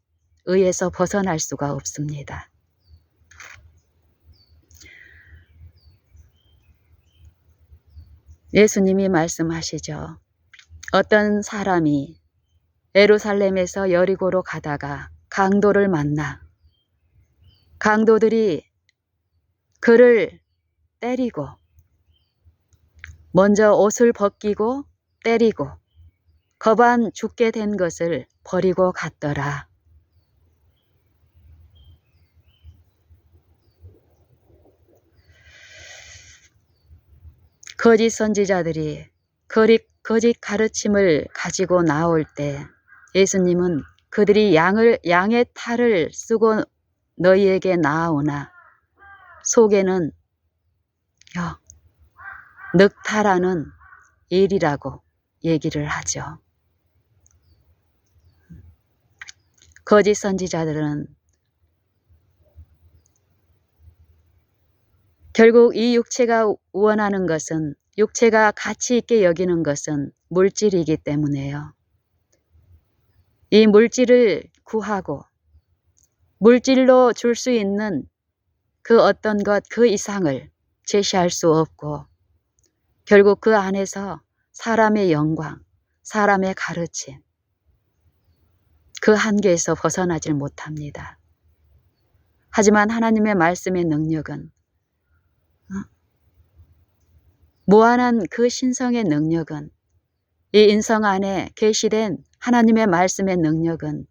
의에서 벗어날 수가 없습니다. 예수님이 말씀하시죠. 어떤 사람이 예루살렘에서 여리고로 가다가 강도를 만나 강도들이 그를 때리고 먼저 옷을 벗기고 때리고 거반 죽게 된 것을 버리고 갔더라. 거짓 선지자들이 거짓 가르침을 가지고 나올 때 예수님은 그들이 양의 탈을 쓰고 너희에게 나아오나 속에는 늑탈하는 일이라고 얘기를 하죠. 거짓 선지자들은 결국 이 육체가 원하는 것은, 육체가 가치 있게 여기는 것은 물질이기 때문에요. 이 물질을 구하고 물질로 줄 수 있는 그 어떤 것, 그 이상을 제시할 수 없고 결국 그 안에서 사람의 영광, 사람의 가르침, 그 한계에서 벗어나질 못합니다. 하지만 하나님의 말씀의 능력은 무한한 그 신성의 능력은 이 인성 안에 계시된 하나님의 말씀의 능력은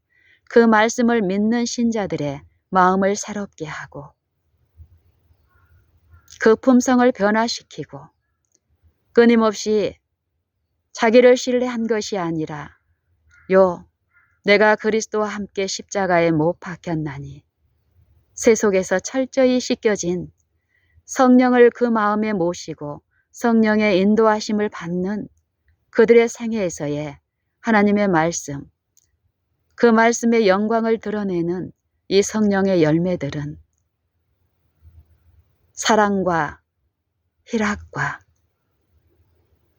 그 말씀을 믿는 신자들의 마음을 새롭게 하고 그 품성을 변화시키고 끊임없이 자기를 신뢰한 것이 아니라 내가 그리스도와 함께 십자가에 못 박혔나니 세속에서 철저히 씻겨진 성령을 그 마음에 모시고 성령의 인도하심을 받는 그들의 생애에서의 하나님의 말씀, 그 말씀의 영광을 드러내는 이 성령의 열매들은 사랑과 희락과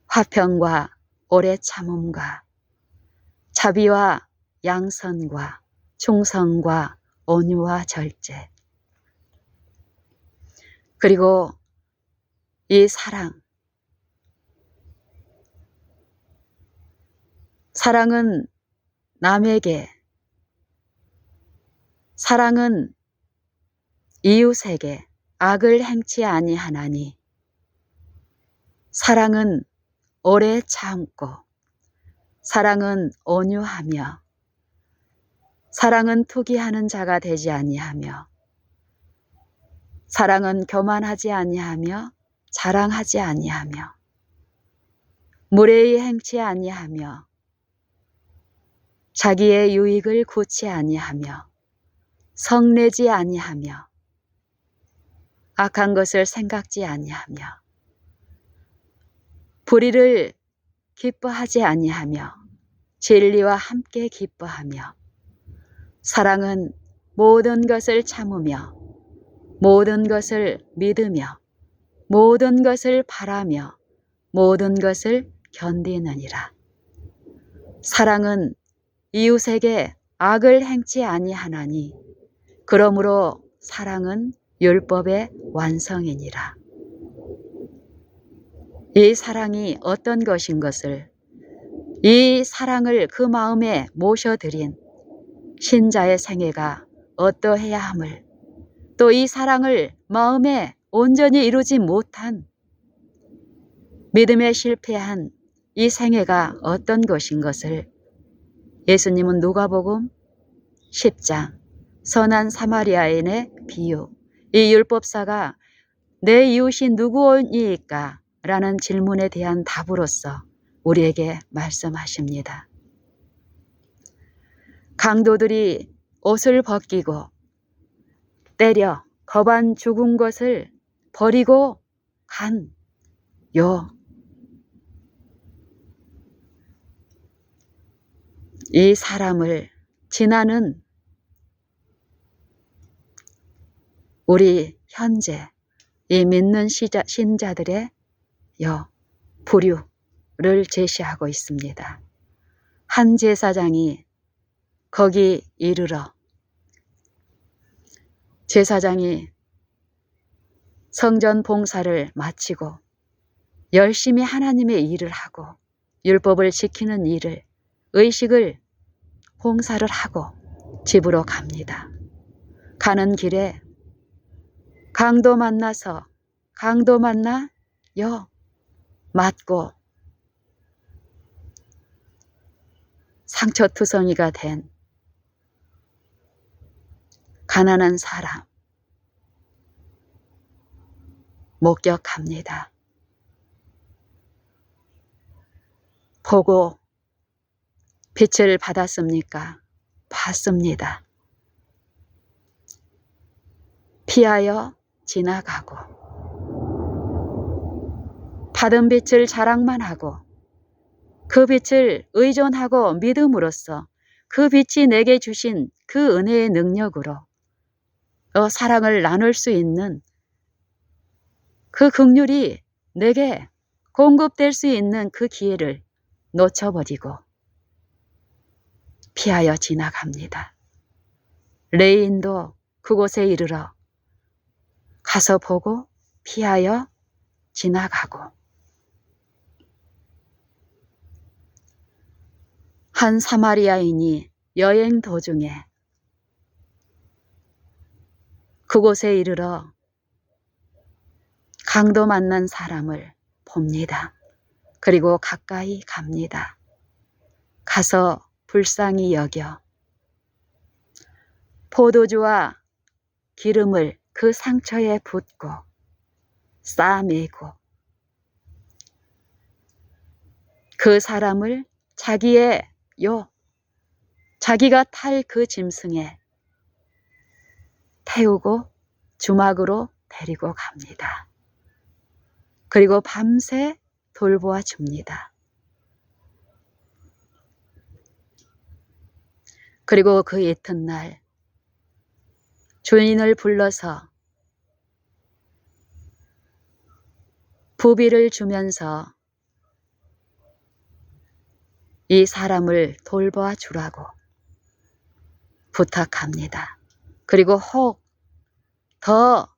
화평과 오래 참음과 자비와 양선과 충성과 온유와 절제, 그리고 이 사랑은 남에게, 사랑은 이웃에게 악을 행치 아니하나니 사랑은 오래 참고 사랑은 온유하며 사랑은 투기하는 자가 되지 아니하며 사랑은 교만하지 아니하며 자랑하지 아니하며 무례히 행치 아니하며 자기의 유익을 구치 아니하며 성내지 아니하며 악한 것을 생각지 아니하며 불의를 기뻐하지 아니하며 진리와 함께 기뻐하며 사랑은 모든 것을 참으며 모든 것을 믿으며 모든 것을 바라며 모든 것을 견디느니라. 사랑은 이웃에게 악을 행치 아니하나니 그러므로 사랑은 율법의 완성이니라. 이 사랑이 어떤 것인 것을, 이 사랑을 그 마음에 모셔드린 신자의 생애가 어떠해야 함을, 또 이 사랑을 마음에 온전히 이루지 못한 믿음에 실패한 이 생애가 어떤 것인 것을 예수님은 누가복음 10장 선한 사마리아인의 비유, 이 율법사가 내 이웃이 누구이까? 라는 질문에 대한 답으로서 우리에게 말씀하십니다. 강도들이 옷을 벗기고 때려 거반 죽은 것을 버리고 간 이 사람을 지나는 우리 현재 이 믿는 신자들의 부류를 제시하고 있습니다. 한 제사장이 거기 이르러 제사장이 성전 봉사를 마치고 열심히 하나님의 일을 하고 율법을 지키는 일을, 의식을 봉사를 하고 집으로 갑니다. 가는 길에 강도 만나서 강도 만나 맞고 상처투성이가 된 가난한 사람 목격합니다. 보고 빛을 받았습니까? 받습니다. 피하여 지나가고 받은 빛을 자랑만 하고 그 빛을 의존하고 믿음으로써 그 빛이 내게 주신 그 은혜의 능력으로 사랑을 나눌 수 있는 그 긍휼이 내게 공급될 수 있는 그 기회를 놓쳐버리고 피하여 지나갑니다. 레인도 그곳에 이르러 가서 보고 피하여 지나가고 한 사마리아인이 여행 도중에 그곳에 이르러 강도 만난 사람을 봅니다. 그리고 가까이 갑니다. 가서 불쌍히 여겨 포도주와 기름을 그 상처에 붓고 싸매고 그 사람을 자기가 탈 그 짐승에 태우고 주막으로 데리고 갑니다. 그리고 밤새 돌보아 줍니다. 그리고 그 이튿날 주인을 불러서 부비를 주면서 이 사람을 돌보아 주라고 부탁합니다. 그리고 혹 더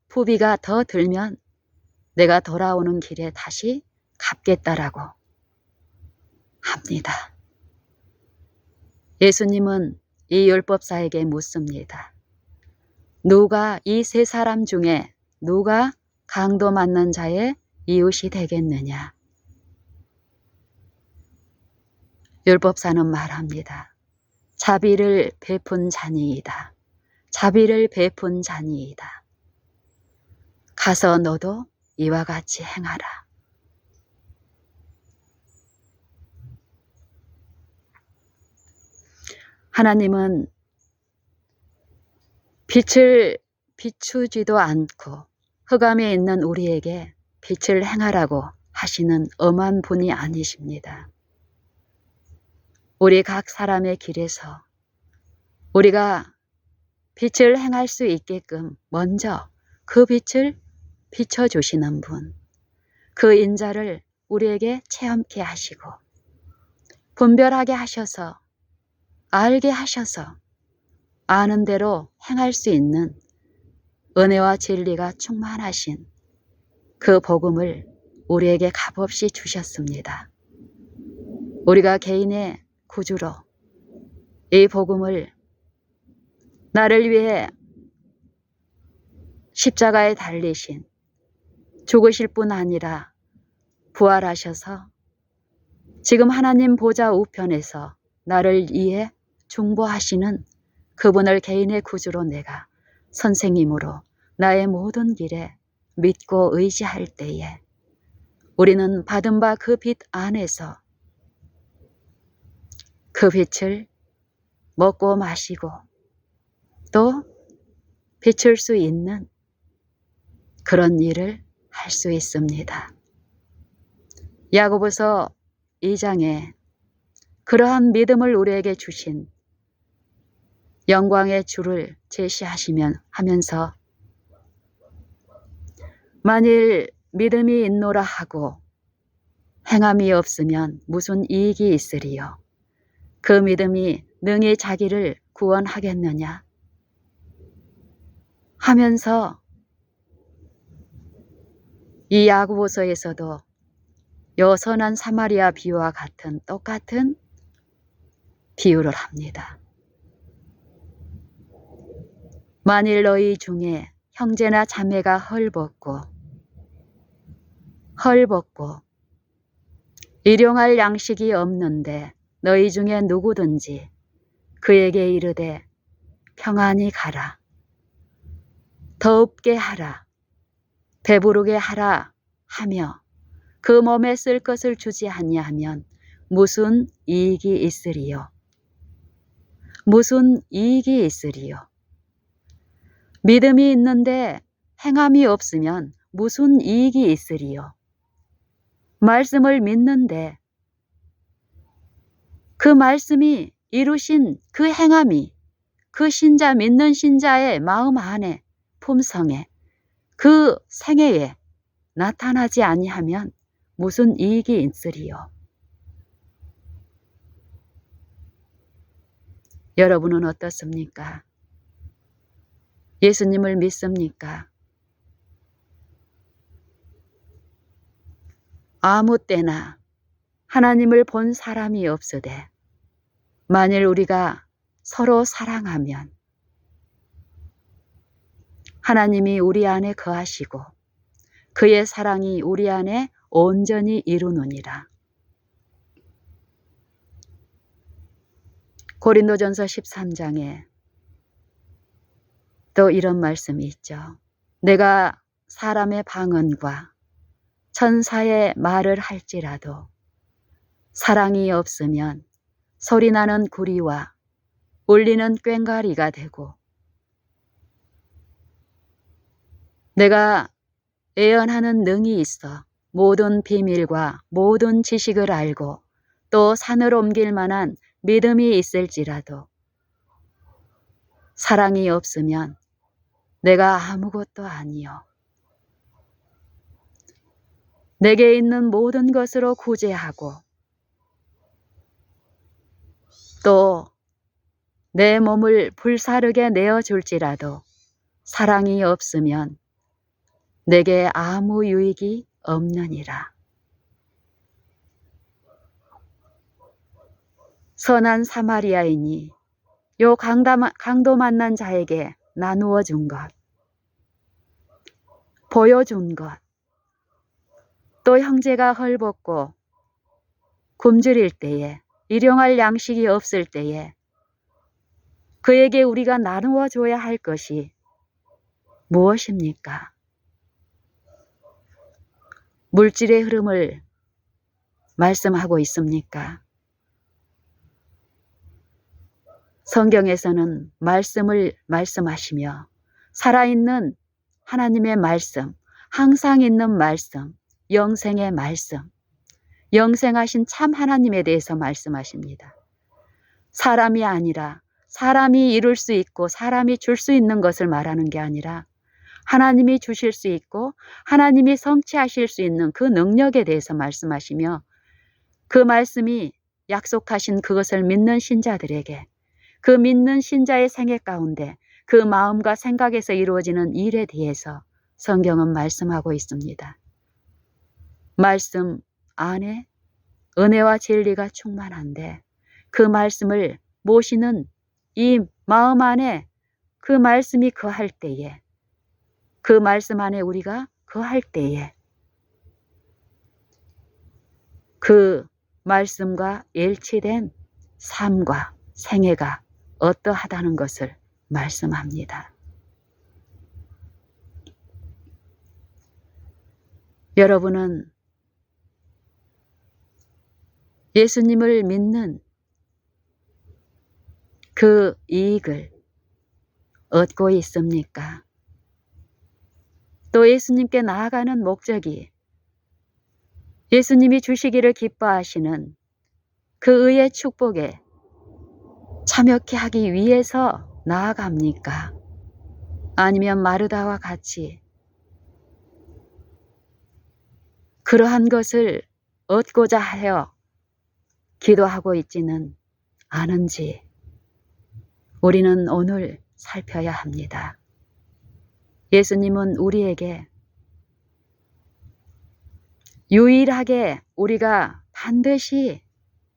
부비가 더 들면 내가 돌아오는 길에 다시 갚겠다라고 합니다. 예수님은 이 율법사에게 묻습니다. 누가 이 세 사람 중에 누가 강도 맞는 자의 이웃이 되겠느냐? 율법사는 말합니다. 자비를 베푼 자니이다. 자비를 베푼 자니이다. 가서 너도 이와 같이 행하라. 하나님은 빛을 비추지도 않고 흑암에 있는 우리에게 빛을 행하라고 하시는 엄한 분이 아니십니다. 우리 각 사람의 길에서 우리가 빛을 행할 수 있게끔 먼저 그 빛을 비춰주시는 분, 그 인자를 우리에게 체험케 하시고 분별하게 하셔서 알게 하셔서 아는 대로 행할 수 있는 은혜와 진리가 충만하신 그 복음을 우리에게 값없이 주셨습니다. 우리가 개인의 구주로 이 복음을 나를 위해 십자가에 달리신 죽으실 뿐 아니라 부활하셔서 지금 하나님 보좌 우편에서 나를 위해 중보하시는 그분을 개인의 구주로 내가 선생님으로 나의 모든 길에 믿고 의지할 때에 우리는 받은 바 그 빛 안에서 그 빛을 먹고 마시고 또 비출 수 있는 그런 일을 할 수 있습니다. 야고보서 2장에 그러한 믿음을 우리에게 주신 영광의 주를 하면서 만일 믿음이 있노라 하고 행함이 없으면 무슨 이익이 있으리요. 그 믿음이 능히 자기를 구원하겠느냐 하면서 이 야고보서에서도 요 선한 사마리아 비유와 같은 똑같은 비유를 합니다. 만일 너희 중에 형제나 자매가 헐벗고 일용할 양식이 없는데 너희 중에 누구든지 그에게 이르되 평안히 가라, 더웁게 하라, 배부르게 하라 하며 그 몸에 쓸 것을 주지 아니하면 무슨 이익이 있으리요? 무슨 이익이 있으리요? 믿음이 있는데 행함이 없으면 무슨 이익이 있으리요? 말씀을 믿는데 그 말씀이 이루신 그 행함이 그 신자, 믿는 신자의 마음 안에, 품성에, 그 생애에 나타나지 아니하면 무슨 이익이 있으리요? 여러분은 어떻습니까? 예수님을 믿습니까? 아무 때나 하나님을 본 사람이 없으되 만일 우리가 서로 사랑하면 하나님이 우리 안에 거하시고 그의 사랑이 우리 안에 온전히 이루느니라. 고린도전서 13장에 또 이런 말씀이 있죠. 내가 사람의 방언과 천사의 말을 할지라도 사랑이 없으면 소리나는 구리와 울리는 꽹과리가 되고 내가 예언하는 능이 있어 모든 비밀과 모든 지식을 알고 또 산을 옮길 만한 믿음이 있을지라도 사랑이 없으면 내가 아무것도 아니요. 내게 있는 모든 것으로 구제하고 또 내 몸을 불사르게 내어줄지라도 사랑이 없으면 내게 아무 유익이 없느니라. 선한 사마리아인이 요 강도 만난 자에게 나누어 준 것, 보여준 것, 또 형제가 헐벗고 굶주릴 때에 일용할 양식이 없을 때에 그에게 우리가 나누어 줘야 할 것이 무엇입니까? 물질의 흐름을 말씀하고 있습니까? 성경에서는 말씀을 말씀하시며 살아있는 하나님의 말씀, 항상 있는 말씀, 영생의 말씀, 영생하신 참 하나님에 대해서 말씀하십니다. 사람이 아니라 사람이 이룰 수 있고 사람이 줄 수 있는 것을 말하는 게 아니라 하나님이 주실 수 있고 하나님이 성취하실 수 있는 그 능력에 대해서 말씀하시며 그 말씀이 약속하신 그것을 믿는 신자들에게 그 믿는 신자의 생애 가운데 그 마음과 생각에서 이루어지는 일에 대해서 성경은 말씀하고 있습니다. 말씀 안에 은혜와 진리가 충만한데 그 말씀을 모시는 이 마음 안에 그 말씀이 거할 때에 그 말씀 안에 우리가 거할 때에 그 말씀과 일치된 삶과 생애가 어떠하다는 것을 말씀합니다. 여러분은 예수님을 믿는 그 이익을 얻고 있습니까? 또 예수님께 나아가는 목적이 예수님이 주시기를 기뻐하시는 그 의의 축복에 참여케 하기 위해서 나아갑니까? 아니면 마르다와 같이 그러한 것을 얻고자 하여 기도하고 있지는 않은지 우리는 오늘 살펴야 합니다. 예수님은 우리에게 유일하게 우리가 반드시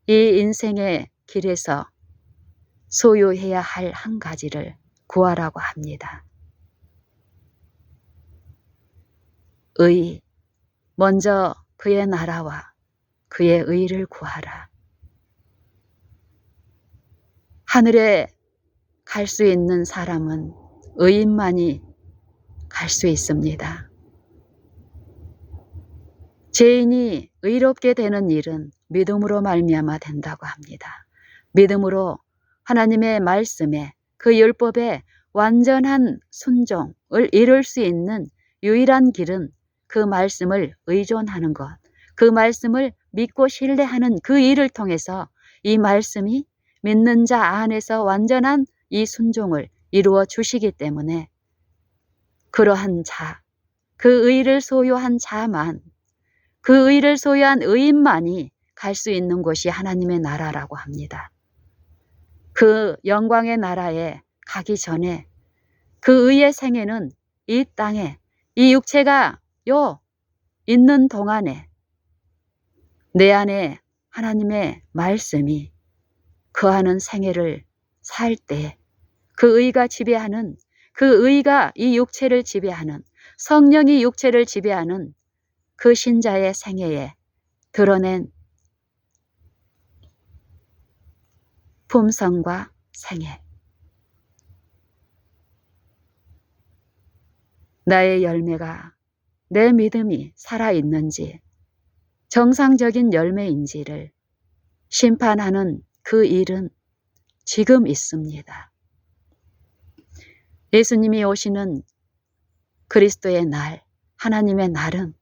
이 인생의 길에서 소유해야 할 한 가지를 구하라고 합니다. 의, 먼저 그의 나라와 그의 의를 구하라. 하늘에 갈 수 있는 사람은 의인만이 갈 수 있습니다. 죄인이 의롭게 되는 일은 믿음으로 말미암아 된다고 합니다. 믿음으로 하나님의 말씀에 그 율법에 완전한 순종을 이룰 수 있는 유일한 길은 그 말씀을 의존하는 것, 그 말씀을 믿고 신뢰하는 그 일을 통해서 이 말씀이 믿는 자 안에서 완전한 이 순종을 이루어 주시기 때문에 그러한 자, 그 의를 소유한 자만, 그 의를 소유한 의인만이 갈 수 있는 곳이 하나님의 나라라고 합니다. 그 영광의 나라에 가기 전에 그 의의 생애는 이 땅에 이 육체가 있는 동안에 내 안에 하나님의 말씀이 거하는 생애를 살 때 그 의가 지배하는, 그 의가 이 육체를 지배하는, 성령이 육체를 지배하는 그 신자의 생애에 드러낸 품성과 생애. 나의 열매가, 내 믿음이 살아있는지, 정상적인 열매인지를 심판하는 그 일은 지금 있습니다. 예수님이 오시는 그리스도의 날, 하나님의 날은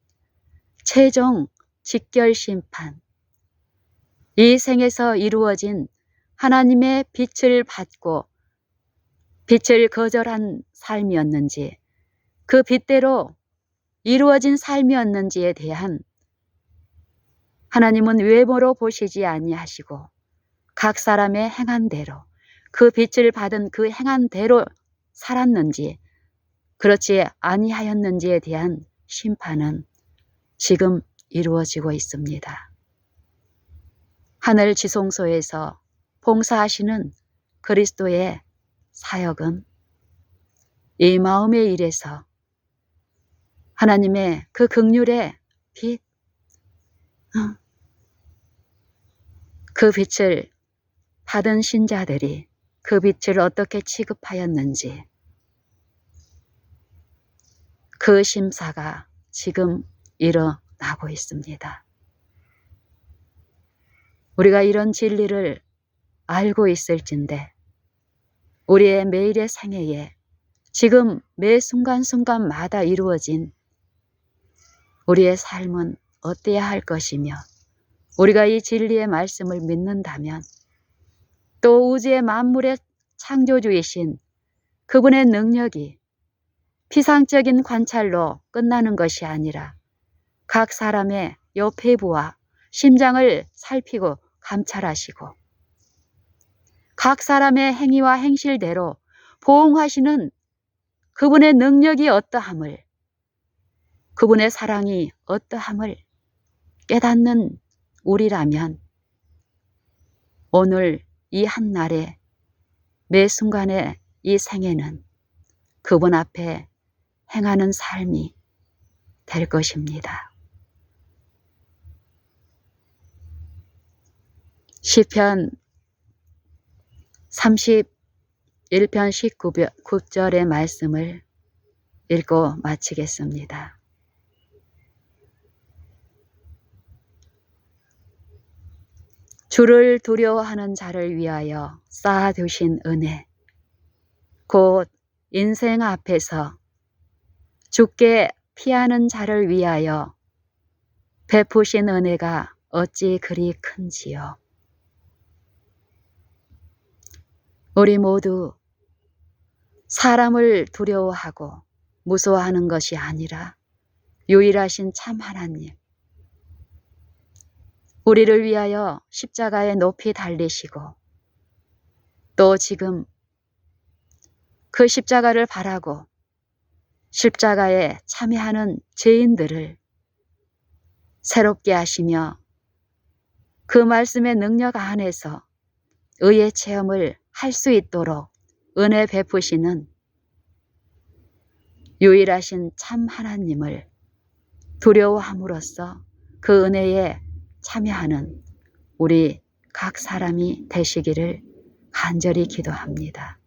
최종 직결 심판, 이 생에서 이루어진 하나님의 빛을 받고 빛을 거절한 삶이었는지, 그 빛대로 이루어진 삶이었는지에 대한 하나님은 외모로 보시지 아니하시고 각 사람의 행한 대로, 그 빛을 받은 그 행한 대로 살았는지 그렇지 아니하였는지에 대한 심판은 지금 이루어지고 있습니다. 하늘 지성소에서 봉사하시는 그리스도의 사역은 이 마음의 일에서 하나님의 그 긍휼의 빛, 그 빛을 받은 신자들이 그 빛을 어떻게 취급하였는지 그 심사가 지금 일어나고 있습니다. 우리가 이런 진리를 알고 있을진데 우리의 매일의 생애에 지금 매 순간순간마다 이루어진 우리의 삶은 어때야 할 것이며 우리가 이 진리의 말씀을 믿는다면 또 우주의 만물의 창조주이신 그분의 능력이 피상적인 관찰로 끝나는 것이 아니라 각 사람의 폐부와 심장을 살피고 감찰하시고 각 사람의 행위와 행실대로 보응하시는 그분의 능력이 어떠함을, 그분의 사랑이 어떠함을 깨닫는 우리라면 오늘 이 한날에 매 순간의 이 생애는 그분 앞에 행하는 삶이 될 것입니다. 시편 31편 19절의 말씀을 읽고 마치겠습니다. 주를 두려워하는 자를 위하여 쌓아두신 은혜, 곧 인생 앞에서 주께 피하는 자를 위하여 베푸신 은혜가 어찌 그리 큰지요. 우리 모두 사람을 두려워하고 무서워하는 것이 아니라 유일하신 참 하나님, 우리를 위하여 십자가에 높이 달리시고 또 지금 그 십자가를 바라고 십자가에 참여하는 죄인들을 새롭게 하시며 그 말씀의 능력 안에서 의의 체험을 할 수 있도록 은혜 베푸시는 유일하신 참 하나님을 두려워함으로써 그 은혜에 참여하는 우리 각 사람이 되시기를 간절히 기도합니다.